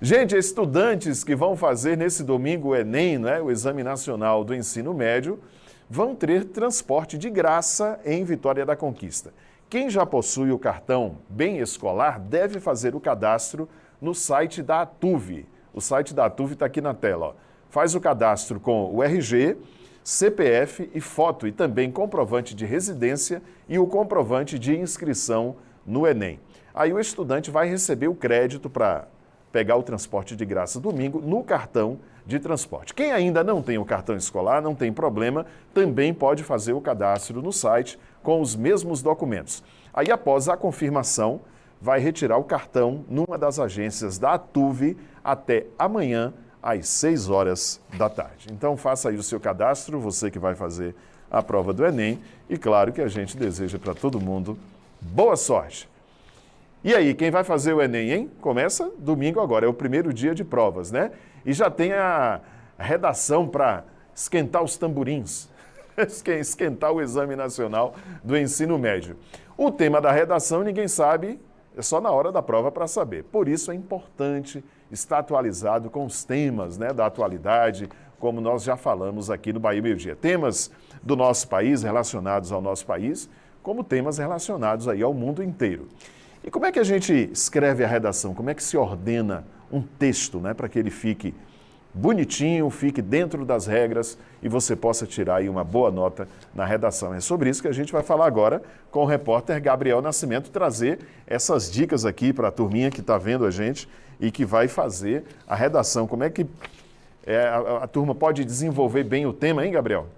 Gente, estudantes que vão fazer nesse domingo o Enem, né, o Exame Nacional do Ensino Médio, vão ter transporte de graça em Vitória da Conquista. Quem já possui o cartão Bem Escolar deve fazer o cadastro no site da Atuve. O site da Atuve está aqui na tela. Ó. Faz o cadastro com o RG, CPF e foto, e também comprovante de residência e o comprovante de inscrição no Enem. Aí o estudante vai receber o crédito para pegar o transporte de graça domingo no cartão de transporte. Quem ainda não tem o cartão escolar, não tem problema, também pode fazer o cadastro no site com os mesmos documentos. Aí, após a confirmação, vai retirar o cartão numa das agências da Atuve até amanhã, às 6 horas da tarde. Então, faça aí o seu cadastro, você que vai fazer a prova do Enem. E claro que a gente deseja para todo mundo boa sorte. E aí, quem vai fazer o Enem, hein? Começa domingo agora, é o primeiro dia de provas, né? E já tem a redação para esquentar os tamborins. esquentar o Exame Nacional do Ensino Médio. O tema da redação ninguém sabe, é só na hora da prova para saber. Por isso é importante estar atualizado com os temas, né, da atualidade, como nós já falamos aqui no Bahia Meio Dia. Temas do nosso país, relacionados ao nosso país, como temas relacionados aí ao mundo inteiro. E como é que a gente escreve a redação? Como é que se ordena um texto, né, para que ele fique bonitinho, fique dentro das regras e você possa tirar aí uma boa nota na redação? É sobre isso que a gente vai falar agora com o repórter Gabriel Nascimento, trazer essas dicas aqui para a turminha que está vendo a gente e que vai fazer a redação. Como é que a turma pode desenvolver bem o tema, hein, Gabriel?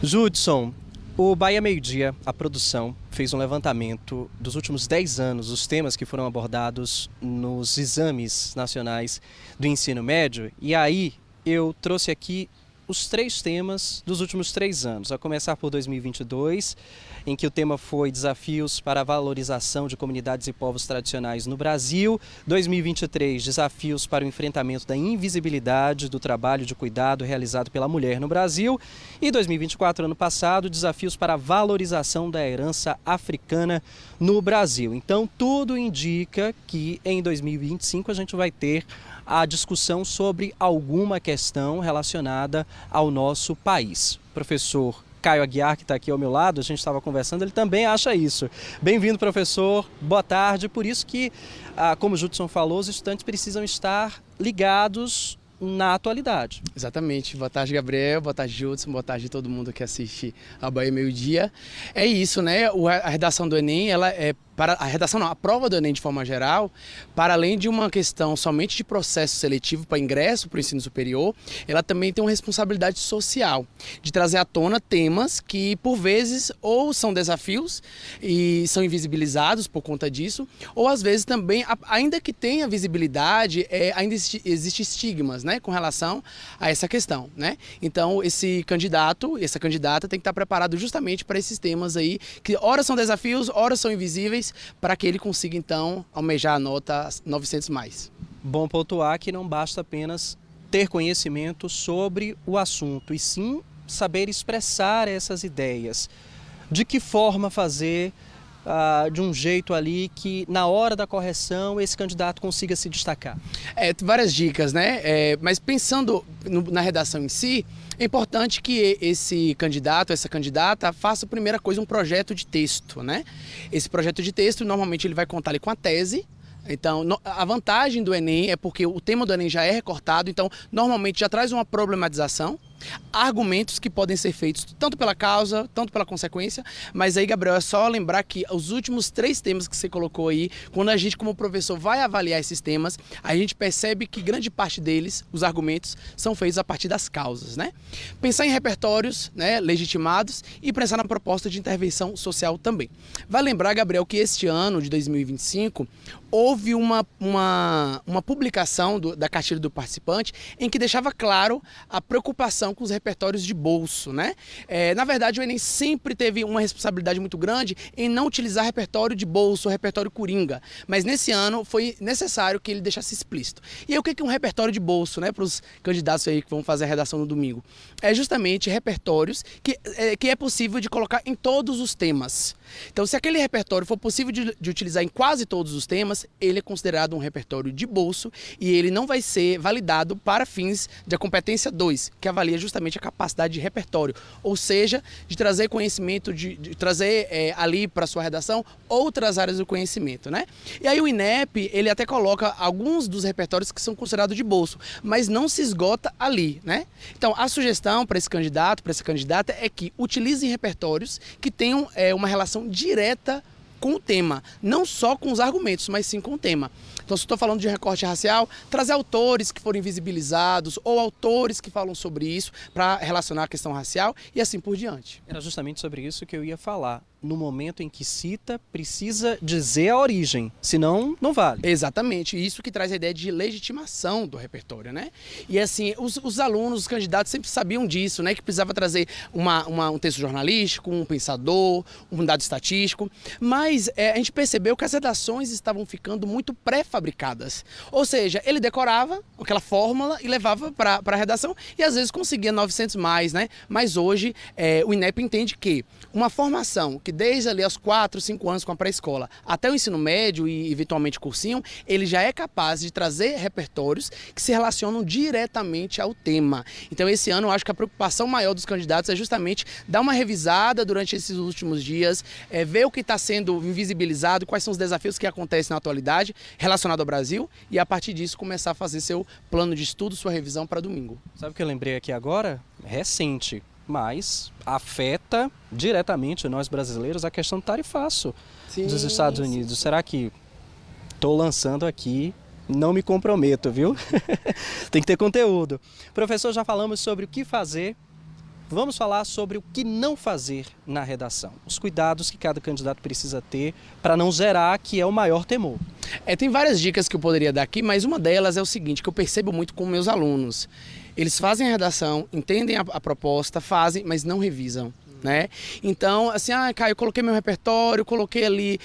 Judson, o Bahia Meio Dia, a produção, fez um levantamento dos últimos 10 anos, os temas que foram abordados nos exames nacionais do ensino médio. E aí eu trouxe aqui os 3 temas dos últimos 3 anos, a começar por 2022, em que o tema foi Desafios para a Valorização de Comunidades e Povos Tradicionais no Brasil. 2023, Desafios para o Enfrentamento da Invisibilidade do Trabalho de Cuidado realizado pela Mulher no Brasil. E 2024, ano passado, Desafios para a Valorização da Herança Africana no Brasil. Então, tudo indica que em 2025 a gente vai ter a discussão sobre alguma questão relacionada ao nosso país. Professor Caio Aguiar, que está aqui ao meu lado, a gente estava conversando, ele também acha isso. Bem-vindo, professor, boa tarde. Por isso que, como o Judson falou, os estudantes precisam estar ligados na atualidade. Exatamente. Boa tarde, Gabriel. Boa tarde, Judson. Boa tarde a todo mundo que assiste a Bahia Meio Dia. É isso, né? A redação do Enem, ela é a prova do Enem de forma geral, para além de uma questão somente de processo seletivo para ingresso para o ensino superior, ela também tem uma responsabilidade social, de trazer à tona temas que, por vezes, ou são desafios e são invisibilizados por conta disso, ou às vezes também, ainda que tenha visibilidade, ainda existe estigmas, né, com relação a essa questão, né? Então, esse candidato, essa candidata tem que estar preparado justamente para esses temas aí, que ora são desafios, ora são invisíveis, para que ele consiga, então, almejar a nota 900+. Bom pontuar que não basta apenas ter conhecimento sobre o assunto, e sim saber expressar essas ideias. De que forma fazer de um jeito ali que, na hora da correção, esse candidato consiga se destacar? Várias dicas, né? Mas pensando na redação em si, é importante que esse candidato, essa candidata, faça, a primeira coisa, um projeto de texto, né? Esse projeto de texto, normalmente, ele vai contar ali com a tese. Então, a vantagem do Enem é porque o tema do Enem já é recortado, então, normalmente, já traz uma problematização, argumentos que podem ser feitos tanto pela causa, tanto pela consequência. Mas aí, Gabriel, é só lembrar que os últimos 3 temas que você colocou aí, quando a gente, como professor, vai avaliar esses temas, a gente percebe que grande parte deles, os argumentos, são feitos a partir das causas, né? Pensar em repertórios, né, legitimados, e pensar na proposta de intervenção social também. Vai lembrar, Gabriel, que este ano de 2025 houve uma publicação da cartilha do participante em que deixava claro a preocupação com os repertórios de bolso, né? Na verdade, o Enem sempre teve uma responsabilidade muito grande em não utilizar repertório de bolso, repertório coringa, mas nesse ano foi necessário que ele deixasse explícito. E aí, o que é um repertório de bolso, né, para os candidatos aí que vão fazer a redação no domingo? É justamente repertórios que é possível de colocar em todos os temas. Então, se aquele repertório for possível de utilizar em quase todos os temas, ele é considerado um repertório de bolso e ele não vai ser validado para fins da competência 2, que avalia justamente a capacidade de repertório, ou seja, de trazer conhecimento, de trazer ali para a sua redação outras áreas do conhecimento, né? E aí o INEP, ele até coloca alguns dos repertórios que são considerados de bolso, mas não se esgota ali, né? Então, a sugestão para esse candidato, para essa candidata, é que utilizem repertórios que tenham uma relação direta com o tema, não só com os argumentos, mas sim com o tema. Então, se estou falando de recorte racial, trazer autores que foram invisibilizados ou autores que falam sobre isso para relacionar a questão racial e assim por diante. Era justamente sobre isso que eu ia falar. No momento em que cita, precisa dizer a origem, senão não vale. Exatamente, isso que traz a ideia de legitimação do repertório, né? E assim, os alunos, os candidatos sempre sabiam disso, né? Que precisava trazer um texto jornalístico, um pensador, um dado estatístico, mas Mas a gente percebeu que as redações estavam ficando muito pré-fabricadas. Ou seja, ele decorava aquela fórmula e levava para a redação e às vezes conseguia 900 mais, né? Mas hoje o INEP entende que uma formação que desde ali aos 4, 5 anos com a pré-escola até o ensino médio e eventualmente cursinho, ele já é capaz de trazer repertórios que se relacionam diretamente ao tema. Então esse ano eu acho que a preocupação maior dos candidatos é justamente dar uma revisada durante esses últimos dias, ver o que está sendo invisibilizado, quais são os desafios que acontecem na atualidade relacionado ao Brasil e a partir disso começar a fazer seu plano de estudo, sua revisão para domingo. Sabe o que eu lembrei aqui agora? Recente, mas afeta diretamente nós brasileiros a questão do tarifaço dos Estados Unidos. Será que estou lançando aqui? Não me comprometo, viu? Tem que ter conteúdo. Professor, já falamos sobre o que fazer. Vamos falar sobre o que não fazer na redação. Os cuidados que cada candidato precisa ter para não zerar, que é o maior temor. Tem várias dicas que eu poderia dar aqui, mas uma delas é o seguinte, que eu percebo muito com meus alunos. Eles fazem a redação, entendem a proposta, fazem, mas não revisam. Né? Então, assim, Caio, eu coloquei meu repertório, coloquei ali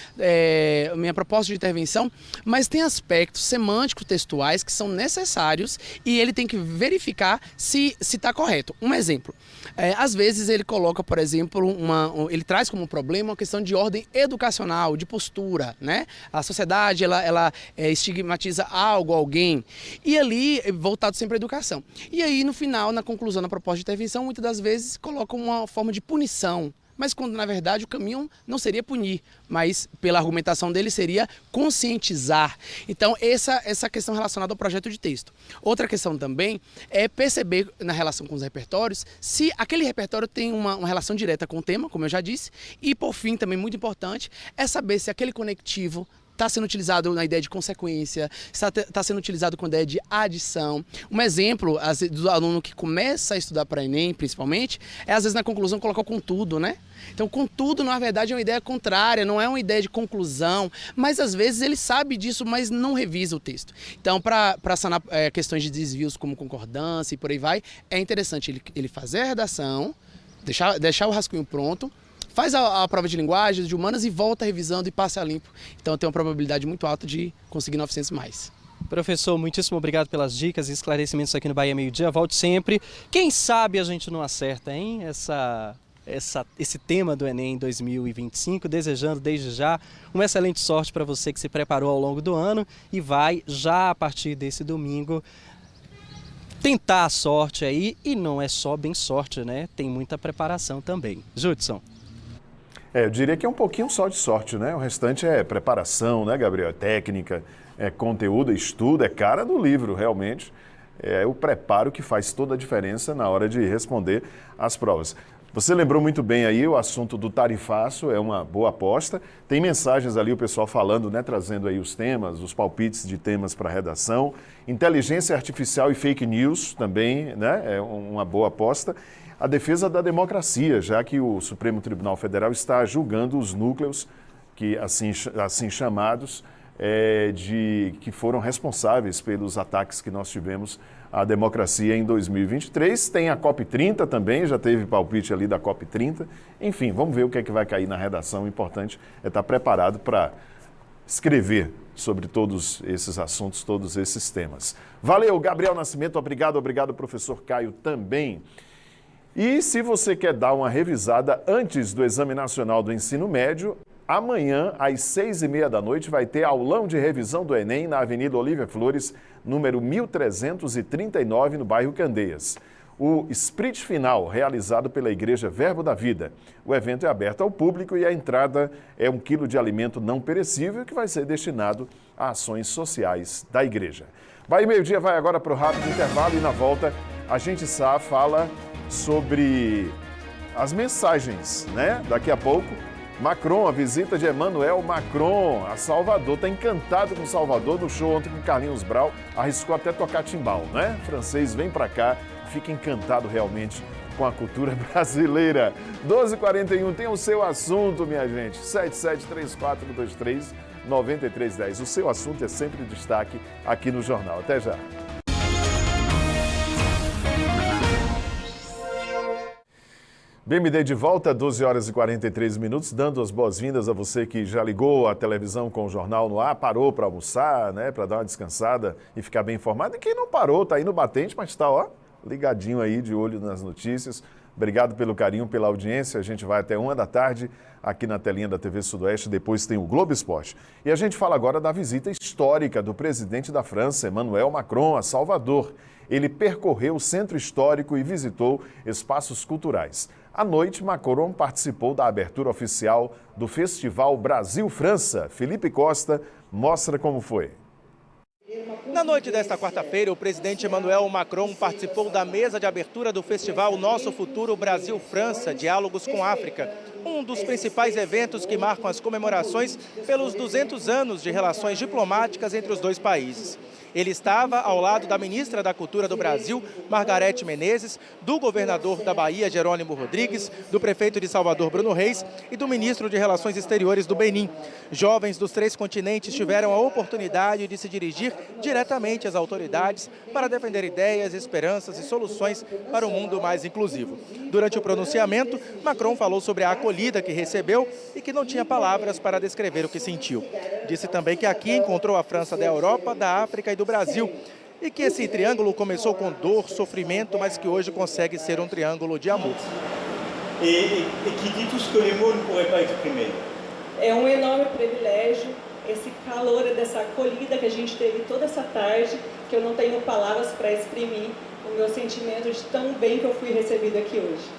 minha proposta de intervenção, mas tem aspectos semânticos textuais que são necessários e ele tem que verificar se está correto. Um exemplo, às vezes ele coloca, por exemplo, ele traz como problema uma questão de ordem educacional, de postura, né? A sociedade, ela estigmatiza algo, alguém, e ali, voltado sempre à educação. E aí, no final, na conclusão da proposta de intervenção, muitas das vezes coloca uma forma de punição, mas quando na verdade o caminho não seria punir, mas pela argumentação dele seria conscientizar. Então essa questão relacionada ao projeto de texto. Outra questão também é perceber na relação com os repertórios se aquele repertório tem uma relação direta com o tema, como eu já disse, e por fim também muito importante é saber se aquele conectivo está sendo utilizado na ideia de consequência, está sendo utilizado com a ideia de adição. Um exemplo do aluno que começa a estudar para Enem, principalmente, às vezes na conclusão colocar contudo, né? Então, contudo, na verdade, é uma ideia contrária, não é uma ideia de conclusão, mas às vezes ele sabe disso, mas não revisa o texto. Então, para sanar questões de desvios como concordância e por aí vai, é interessante ele fazer a redação, deixar o rascunho pronto, faz a prova de linguagem, de humanas e volta revisando e passa a limpo. Então tem uma probabilidade muito alta de conseguir 900 mais. Professor, muitíssimo obrigado pelas dicas e esclarecimentos aqui no Bahia Meio Dia. Volte sempre. Quem sabe a gente não acerta, hein? Esse tema do Enem 2025, desejando desde já uma excelente sorte para você que se preparou ao longo do ano e vai já a partir desse domingo tentar a sorte aí. E não é só bem sorte, né? Tem muita preparação também. Judson. Eu diria que é um pouquinho só de sorte, né? O restante é preparação, né, Gabriel? É técnica, é conteúdo, é estudo, é cara do livro, realmente. É o preparo que faz toda a diferença na hora de responder às provas. Você lembrou muito bem aí o assunto do tarifaço, é uma boa aposta. Tem mensagens ali, o pessoal falando, né, trazendo aí os temas, os palpites de temas para redação. Inteligência artificial e fake news também, né, é uma boa aposta. A defesa da democracia, já que o Supremo Tribunal Federal está julgando os núcleos que assim chamados, que foram responsáveis pelos ataques que nós tivemos à democracia em 2023. Tem a COP30 também, já teve palpite ali da COP30. Enfim, vamos ver o que é que vai cair na redação. O importante é estar preparado para escrever sobre todos esses assuntos, todos esses temas. Valeu, Gabriel Nascimento, obrigado, professor Caio também. E se você quer dar uma revisada antes do Exame Nacional do Ensino Médio, amanhã, às 6h30 da noite, vai ter aulão de revisão do Enem na Avenida Olívia Flores, número 1339, no bairro Candeias. O sprint final, realizado pela Igreja Verbo da Vida. O evento é aberto ao público e a entrada é 1 quilo de alimento não perecível que vai ser destinado a ações sociais da igreja. Bahia Meio Dia vai agora para o rápido intervalo e na volta a gente fala sobre as mensagens, né? Daqui a pouco, Macron, a visita de Emmanuel Macron a Salvador. Está encantado com Salvador. No show ontem com Carlinhos Brau, arriscou até tocar timbal, né? O francês vem para cá, fica encantado realmente com a cultura brasileira. 12h41, tem o seu assunto, minha gente. 773423-9310. O seu assunto é sempre destaque aqui no Jornal. Até já. BMD de volta, 12 horas e 43 minutos, dando as boas-vindas a você que já ligou a televisão com o jornal no ar, parou para almoçar, né, para dar uma descansada e ficar bem informado. E quem não parou, está aí no batente, mas está, ó, ligadinho aí, de olho nas notícias. Obrigado pelo carinho, pela audiência. A gente vai até 1 da tarde aqui na telinha da TV Sudoeste, depois tem o Globo Esporte. E a gente fala agora da visita histórica do presidente da França, Emmanuel Macron, a Salvador. Ele percorreu o centro histórico e visitou espaços culturais. À noite, Macron participou da abertura oficial do Festival Brasil-França. Felipe Costa mostra como foi. Na noite desta quarta-feira, o presidente Emmanuel Macron participou da mesa de abertura do festival Nosso Futuro Brasil-França, Diálogos com África, um dos principais eventos que marcam as comemorações pelos 200 anos de relações diplomáticas entre os dois países. Ele estava ao lado da ministra da Cultura do Brasil, Margarete Menezes, do governador da Bahia, Jerônimo Rodrigues, do prefeito de Salvador, Bruno Reis, e do ministro de Relações Exteriores do Benin. Jovens dos 3 continentes tiveram a oportunidade de se dirigir diretamente às autoridades para defender ideias, esperanças e soluções para um mundo mais inclusivo. Durante o pronunciamento, Macron falou sobre a acolhida que recebeu e que não tinha palavras para descrever o que sentiu. Disse também que aqui encontrou a França da Europa, da África e do Brasil, e que esse triângulo começou com dor, sofrimento, mas que hoje consegue ser um triângulo de amor. E que dit tout ce que les mots ne pourraient pas exprimer. É um enorme privilégio esse calor dessa acolhida que a gente teve toda essa tarde, que eu não tenho palavras para exprimir o meu sentimento de tão bem que eu fui recebida aqui hoje.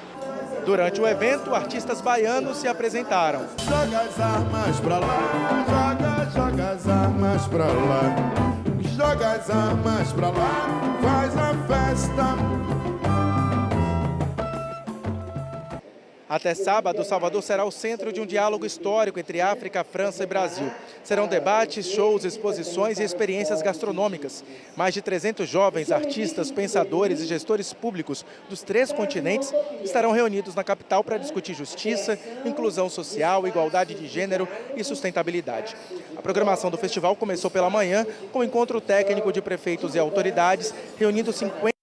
Durante o evento, artistas baianos se apresentaram. Joga as armas pra lá, joga as armas pra lá. Joga as armas pra lá, faz a festa. Até sábado, Salvador será o centro de um diálogo histórico entre África, França e Brasil. Serão debates, shows, exposições e experiências gastronômicas. Mais de 300 jovens, artistas, pensadores e gestores públicos dos 3 continentes estarão reunidos na capital para discutir justiça, inclusão social, igualdade de gênero e sustentabilidade. A programação do festival começou pela manhã com o encontro técnico de prefeitos e autoridades, reunindo 50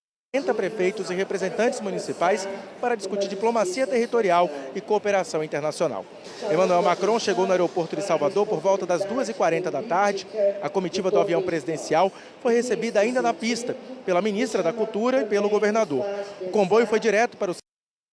prefeitos e representantes municipais para discutir diplomacia territorial e cooperação internacional. Emmanuel Macron chegou no aeroporto de Salvador por volta das 2h40 da tarde. A comitiva do avião presidencial foi recebida ainda na pista pela ministra da Cultura e pelo governador. O comboio foi direto para o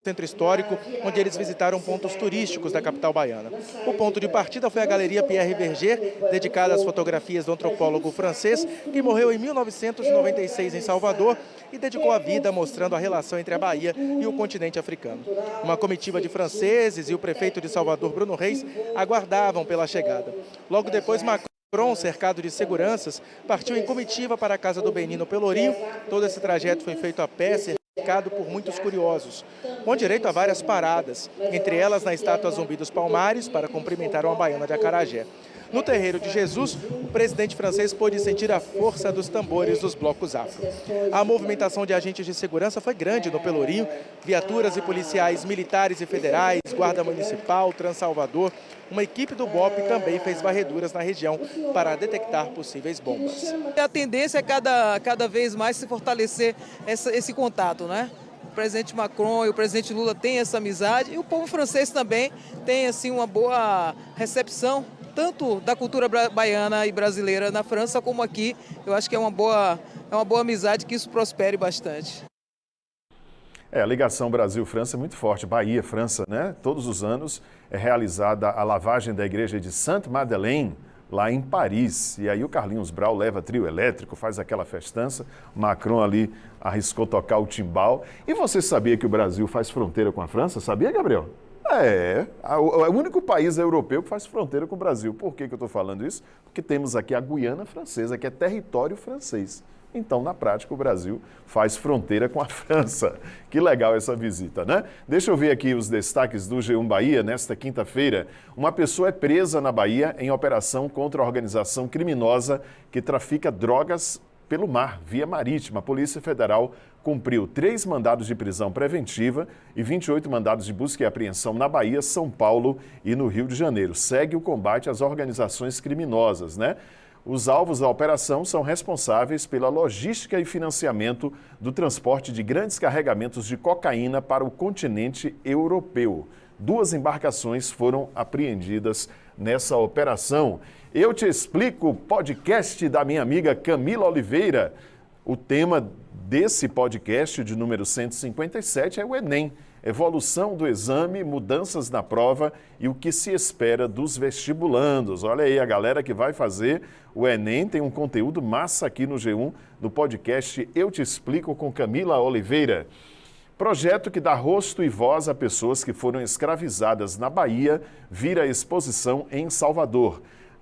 centro histórico, onde eles visitaram pontos turísticos da capital baiana. O ponto de partida foi a Galeria Pierre Berger, dedicada às fotografias do antropólogo francês, que morreu em 1996 em Salvador e dedicou a vida mostrando a relação entre a Bahia e o continente africano. Uma comitiva de franceses e o prefeito de Salvador, Bruno Reis, aguardavam pela chegada. Logo depois, Macron, cercado de seguranças, partiu em comitiva para a Casa do Benin no Pelourinho. Todo esse trajeto foi feito a pé, cercado por muitos curiosos, com direito a várias paradas, entre elas na estátua Zumbi dos Palmares, para cumprimentar uma baiana de acarajé. No Terreiro de Jesus, o presidente francês pôde sentir a força dos tambores dos blocos afro. A movimentação de agentes de segurança foi grande no Pelourinho, viaturas e policiais militares e federais, Guarda Municipal, Transalvador. Uma equipe do BOP também fez varreduras na região para detectar possíveis bombas. A tendência é cada vez mais se fortalecer esse contato, né? O presidente Macron e o presidente Lula têm essa amizade e o povo francês também tem assim uma boa recepção, tanto da cultura baiana e brasileira na França como aqui. Eu acho que é uma boa amizade, que isso prospere bastante. A ligação Brasil-França é muito forte. Bahia, França, né? Todos os anos é realizada a lavagem da igreja de Sainte-Madeleine, lá em Paris. E aí o Carlinhos Brau leva trio elétrico, faz aquela festança. Macron ali arriscou tocar o timbal. E você sabia que o Brasil faz fronteira com a França? Sabia, Gabriel? É o único país europeu que faz fronteira com o Brasil. Por que eu estou falando isso? Porque temos aqui a Guiana Francesa, que é território francês. Então, na prática, o Brasil faz fronteira com a França. Que legal essa visita, né? Deixa eu ver aqui os destaques do G1 Bahia. Nesta quinta-feira, uma pessoa é presa na Bahia em operação contra a organização criminosa que trafica drogas pelo mar, via marítima. A Polícia Federal cumpriu 3 mandados de prisão preventiva e 28 mandados de busca e apreensão na Bahia, São Paulo e no Rio de Janeiro. Segue o combate às organizações criminosas, né? Os alvos da operação são responsáveis pela logística e financiamento do transporte de grandes carregamentos de cocaína para o continente europeu. 2 embarcações foram apreendidas nessa operação. Eu te explico, podcast da minha amiga Camila Oliveira. O tema desse podcast de número 157 é o Enem. Evolução do exame, mudanças na prova e o que se espera dos vestibulandos. Olha aí, a galera que vai fazer o Enem tem um conteúdo massa aqui no G1 do podcast Eu Te Explico com Camila Oliveira. Projeto que dá rosto e voz a pessoas que foram escravizadas na Bahia vira exposição em Salvador.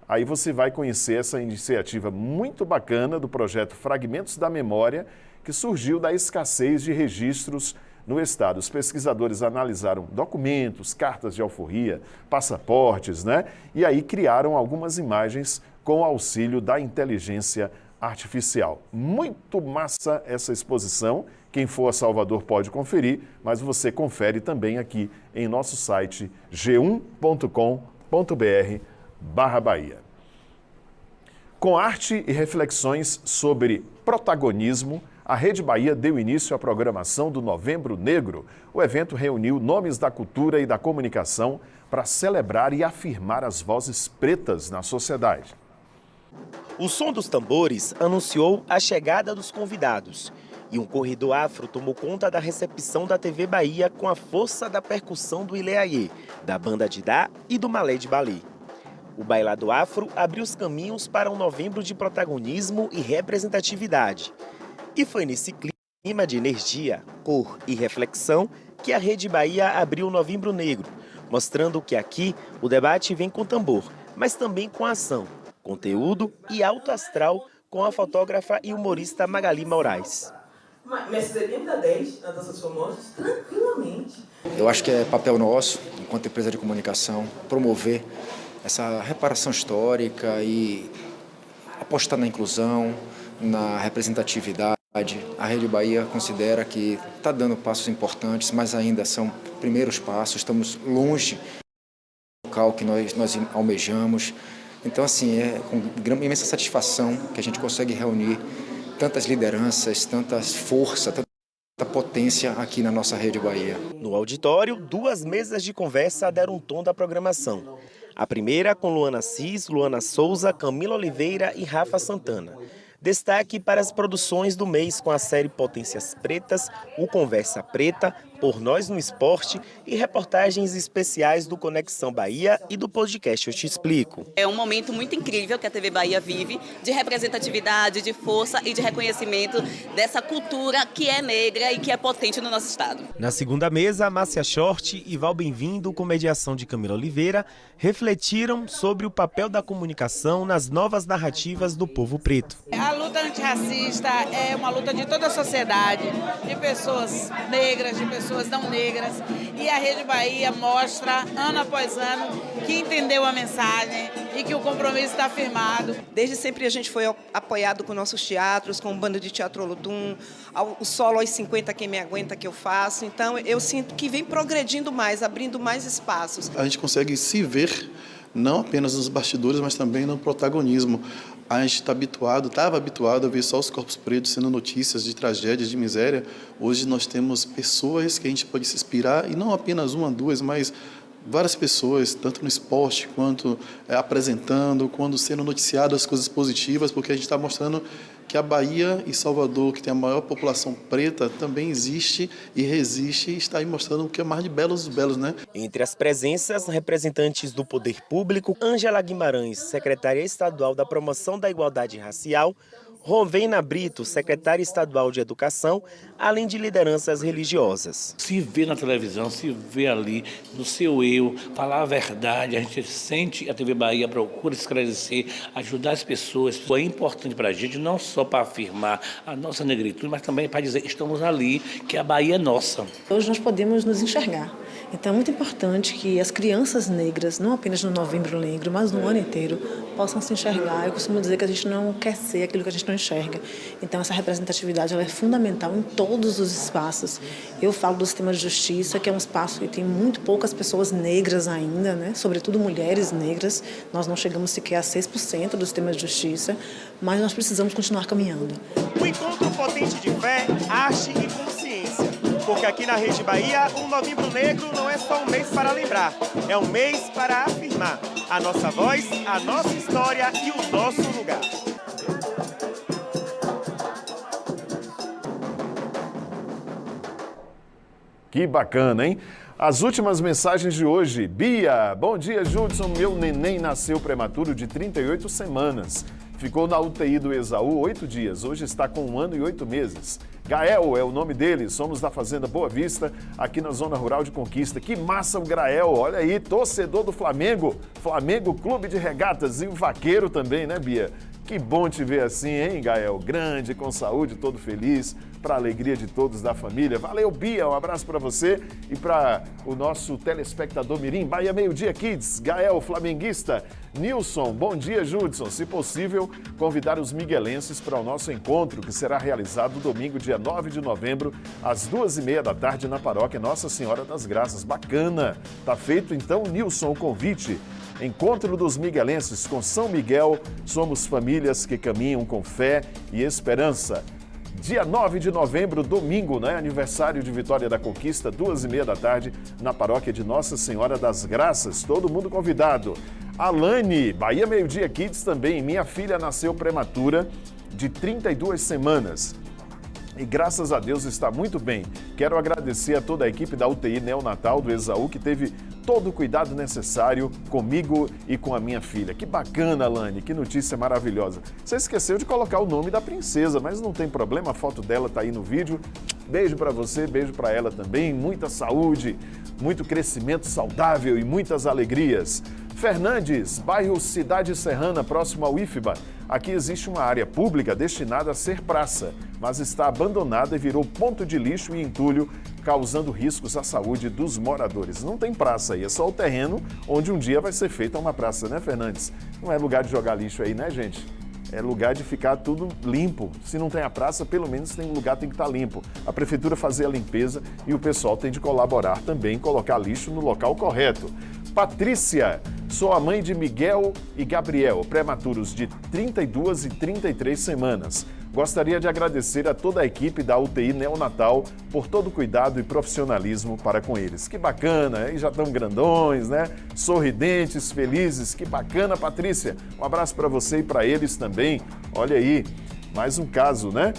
Aí você vai conhecer essa iniciativa muito bacana do projeto Fragmentos da Memória, que surgiu da escassez de registros no estado. Os pesquisadores analisaram documentos, cartas de alforria, passaportes, né? E aí criaram algumas imagens com o auxílio da inteligência artificial. Muito massa essa exposição. Quem for a Salvador pode conferir, mas você confere também aqui em nosso site g1.com.br/Bahia. Com arte e reflexões sobre protagonismo, a Rede Bahia deu início à programação do Novembro Negro. O evento reuniu nomes da cultura e da comunicação para celebrar e afirmar as vozes pretas na sociedade. O som dos tambores anunciou a chegada dos convidados. E um corredor afro tomou conta da recepção da TV Bahia com a força da percussão do Ileaie, da banda Didá e do Malé de Bali. O bailado afro abriu os caminhos para um novembro de protagonismo e representatividade. E foi nesse clima de energia, cor e reflexão que a Rede Bahia abriu o Novembro Negro, mostrando que aqui o debate vem com tambor, mas também com ação, conteúdo e alto astral com a fotógrafa e humorista Magali Moraes. Mas seria da 10 na Dança dos Famosos, tranquilamente. Eu acho que é papel nosso, enquanto empresa de comunicação, promover essa reparação histórica e apostar na inclusão, na representatividade. A Rede Bahia considera que está dando passos importantes, mas ainda são primeiros passos, estamos longe do local que nós almejamos. Então, assim, é com imensa satisfação que a gente consegue reunir tantas lideranças, tanta força, tanta potência aqui na nossa Rede Bahia. No auditório, 2 mesas de conversa deram um tom da programação. A primeira com Luana Cis, Luana Souza, Camila Oliveira e Rafa Santana. Destaque para as produções do mês com a série Potências Pretas, o Conversa Preta, Por Nós no Esporte e reportagens especiais do Conexão Bahia e do podcast Eu Te Explico. É um momento muito incrível que a TV Bahia vive, de representatividade, de força e de reconhecimento dessa cultura que é negra e que é potente no nosso estado. Na segunda mesa, Márcia Short e Val Bem-vindo, com mediação de Camila Oliveira, refletiram sobre o papel da comunicação nas novas narrativas do povo preto. A luta antirracista é uma luta de toda a sociedade, de pessoas negras, de pessoas não negras, e a Rede Bahia mostra, ano após ano, que entendeu a mensagem e que o compromisso está firmado. Desde sempre a gente foi apoiado com nossos teatros, com o Bando de Teatro Olodum, o Solo aos 50 Quem Me Aguenta que eu faço, então eu sinto que vem progredindo mais, abrindo mais espaços. A gente consegue se ver não apenas nos bastidores, mas também no protagonismo. A gente estava habituado a ver só os corpos pretos sendo notícias de tragédias, de miséria. Hoje nós temos pessoas que a gente pode se inspirar, e não apenas 1, 2, mas várias pessoas, tanto no esporte, quanto apresentando, quando sendo noticiadas as coisas positivas, porque a gente está mostrando que a Bahia e Salvador, que tem a maior população preta, também existe e resiste, e está aí mostrando o que é mais de belos dos belos, né? Entre as presenças, representantes do Poder Público, Ângela Guimarães, secretária estadual da Promoção da Igualdade Racial, Rovena Brito, secretária estadual de Educação, além de lideranças religiosas. Se vê na televisão, se vê ali, no seu eu, falar a verdade, a gente sente a TV Bahia, procura esclarecer, ajudar as pessoas. É importante para a gente, não só para afirmar a nossa negritude, mas também para dizer que estamos ali, que a Bahia é nossa. Hoje nós podemos nos enxergar Então é muito importante que as crianças negras, não apenas no Novembro Negro, mas no ano inteiro, possam se enxergar. Eu costumo dizer que a gente não quer ser aquilo que a gente não enxerga. Então essa representatividade ela é fundamental em todos os espaços. Eu falo do sistema de justiça, que é um espaço que tem muito poucas pessoas negras ainda, né? Sobretudo mulheres negras. Nós não chegamos sequer a 6% do sistema de justiça, mas nós precisamos continuar caminhando. Um encontro potente de fé, arte e consciência. Porque aqui na Rede Bahia, o Novembro Negro não é só um mês para lembrar, é um mês para afirmar a nossa voz, a nossa história e o nosso lugar. Que bacana, hein? As últimas mensagens de hoje. Bia, bom dia, Judson. Meu neném nasceu prematuro de 38 semanas. Ficou na UTI do Esaú 8 dias. Hoje está com 1 ano e 8 meses. Gael é o nome dele. Somos da Fazenda Boa Vista, aqui na Zona Rural de Conquista. Que massa o Gael. Olha aí, torcedor do Flamengo. Flamengo Clube de Regatas e o vaqueiro também, né, Bia? Que bom te ver assim, hein, Gael? Grande, com saúde, todo feliz, para a alegria de todos da família. Valeu, Bia, um abraço para você e para o nosso telespectador Mirim, Bahia Meio Dia Kids, Gael, flamenguista, Nilson, bom dia, Judson. Se possível, convidar os miguelenses para o nosso encontro, que será realizado domingo, dia 9 de novembro, às 2h30 da tarde, na paróquia Nossa Senhora das Graças. Bacana! Tá feito, então, Nilson, o convite. Encontro dos miguelenses com São Miguel, somos famílias que caminham com fé e esperança. Dia 9 de novembro, domingo, né? Aniversário de Vitória da Conquista, 2h30 da tarde, na paróquia de Nossa Senhora das Graças. Todo mundo convidado. Alane, Bahia Meio Dia Kids também. Minha filha nasceu prematura de 32 semanas. E graças a Deus está muito bem. Quero agradecer a toda a equipe da UTI neonatal do Esaú, que teve todo o cuidado necessário comigo e com a minha filha. Que bacana, Alane, que notícia maravilhosa. Você esqueceu de colocar o nome da princesa, mas não tem problema, a foto dela está aí no vídeo. Beijo para você, beijo para ela também. Muita saúde, muito crescimento saudável e muitas alegrias. Fernandes, bairro Cidade Serrana, próximo ao IFBA. Aqui existe uma área pública destinada a ser praça, mas está abandonada e virou ponto de lixo e entulho, causando riscos à saúde dos moradores. Não tem praça aí, é só o terreno onde um dia vai ser feita uma praça, né, Fernandes? Não é lugar de jogar lixo aí, né, gente? É lugar de ficar tudo limpo. Se não tem a praça, pelo menos tem um lugar que tem que estar limpo. A prefeitura fazer a limpeza e o pessoal tem de colaborar também, colocar lixo no local correto. Patrícia, sou a mãe de Miguel e Gabriel, prematuros de 32 e 33 semanas. Gostaria de agradecer a toda a equipe da UTI neonatal por todo o cuidado e profissionalismo para com eles. Que bacana, e já estão grandões, né? Sorridentes, felizes, que bacana, Patrícia. Um abraço para você e para eles também. Olha aí, mais um caso, né?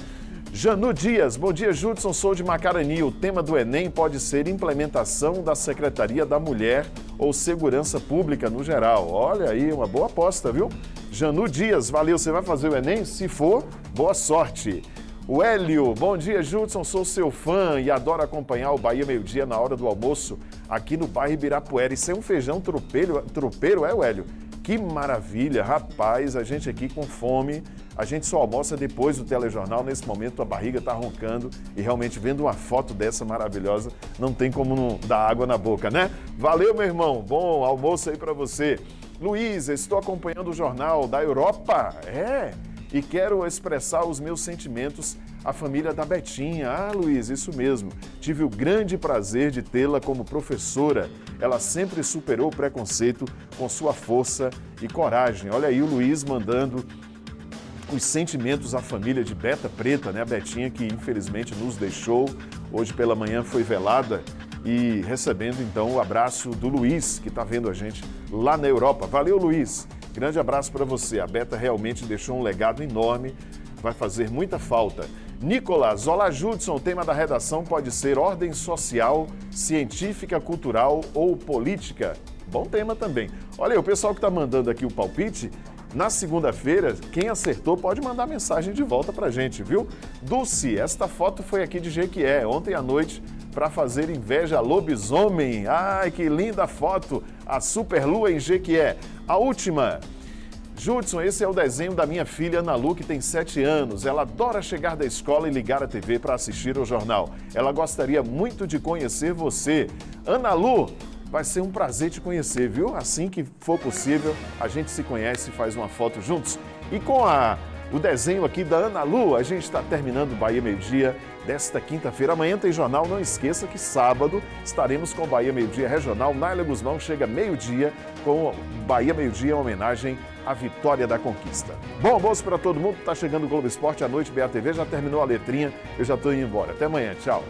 Janu Dias, bom dia, Judson, sou de Macarani. O tema do Enem pode ser implementação da Secretaria da Mulher ou Segurança Pública no geral. Olha aí, uma boa aposta, viu? Janu Dias, valeu, você vai fazer o Enem? Se for, boa sorte. O Hélio, bom dia, Judson, sou seu fã e adoro acompanhar o Bahia Meio Dia na hora do almoço aqui no bairro Ibirapuera. Isso é um feijão tropeiro, é, Hélio? Que maravilha, rapaz, a gente aqui com fome, a gente só almoça depois do telejornal, nesse momento a barriga está roncando e realmente vendo uma foto dessa maravilhosa, não tem como não dar água na boca, né? Valeu, meu irmão, bom almoço aí para você. Luiz, estou acompanhando o jornal da Europa, e quero expressar os meus sentimentos à família da Betinha. Ah, Luiz, isso mesmo. Tive o grande prazer de tê-la como professora. Ela sempre superou o preconceito com sua força e coragem. Olha aí o Luiz mandando os sentimentos à família de Beta Preta, né? A Betinha que infelizmente nos deixou. Hoje pela manhã foi velada e recebendo então o abraço do Luiz, que está vendo a gente lá na Europa. Valeu, Luiz. Grande abraço para você. A Beta realmente deixou um legado enorme, vai fazer muita falta. Nicolas, olá, Judson, o tema da redação pode ser ordem social, científica, cultural ou política. Bom tema também. Olha aí, o pessoal que está mandando aqui o palpite, na segunda-feira, quem acertou pode mandar mensagem de volta pra gente, viu? Dulce, esta foto foi aqui de Jequié, ontem à noite, para fazer inveja a lobisomem. Ai, que linda foto! A superlua em Jequié. A última. Judson, esse é o desenho da minha filha Ana Lu, que tem 7 anos. Ela adora chegar da escola e ligar a TV para assistir ao jornal. Ela gostaria muito de conhecer você. Ana Lu, vai ser um prazer te conhecer, viu? Assim que for possível, a gente se conhece e faz uma foto juntos. E com o desenho aqui da Ana Lu, a gente está terminando o Bahia Meio-Dia desta quinta-feira. Amanhã tem jornal, não esqueça que sábado estaremos com o Bahia Meio-Dia Regional. Nália Guzmão chega meio-dia com o Bahia Meio-Dia em homenagem à vitória da conquista. Bom almoço para todo mundo, está chegando o Globo Esporte à noite, BATV, já terminou a letrinha, eu já estou indo embora. Até amanhã, tchau.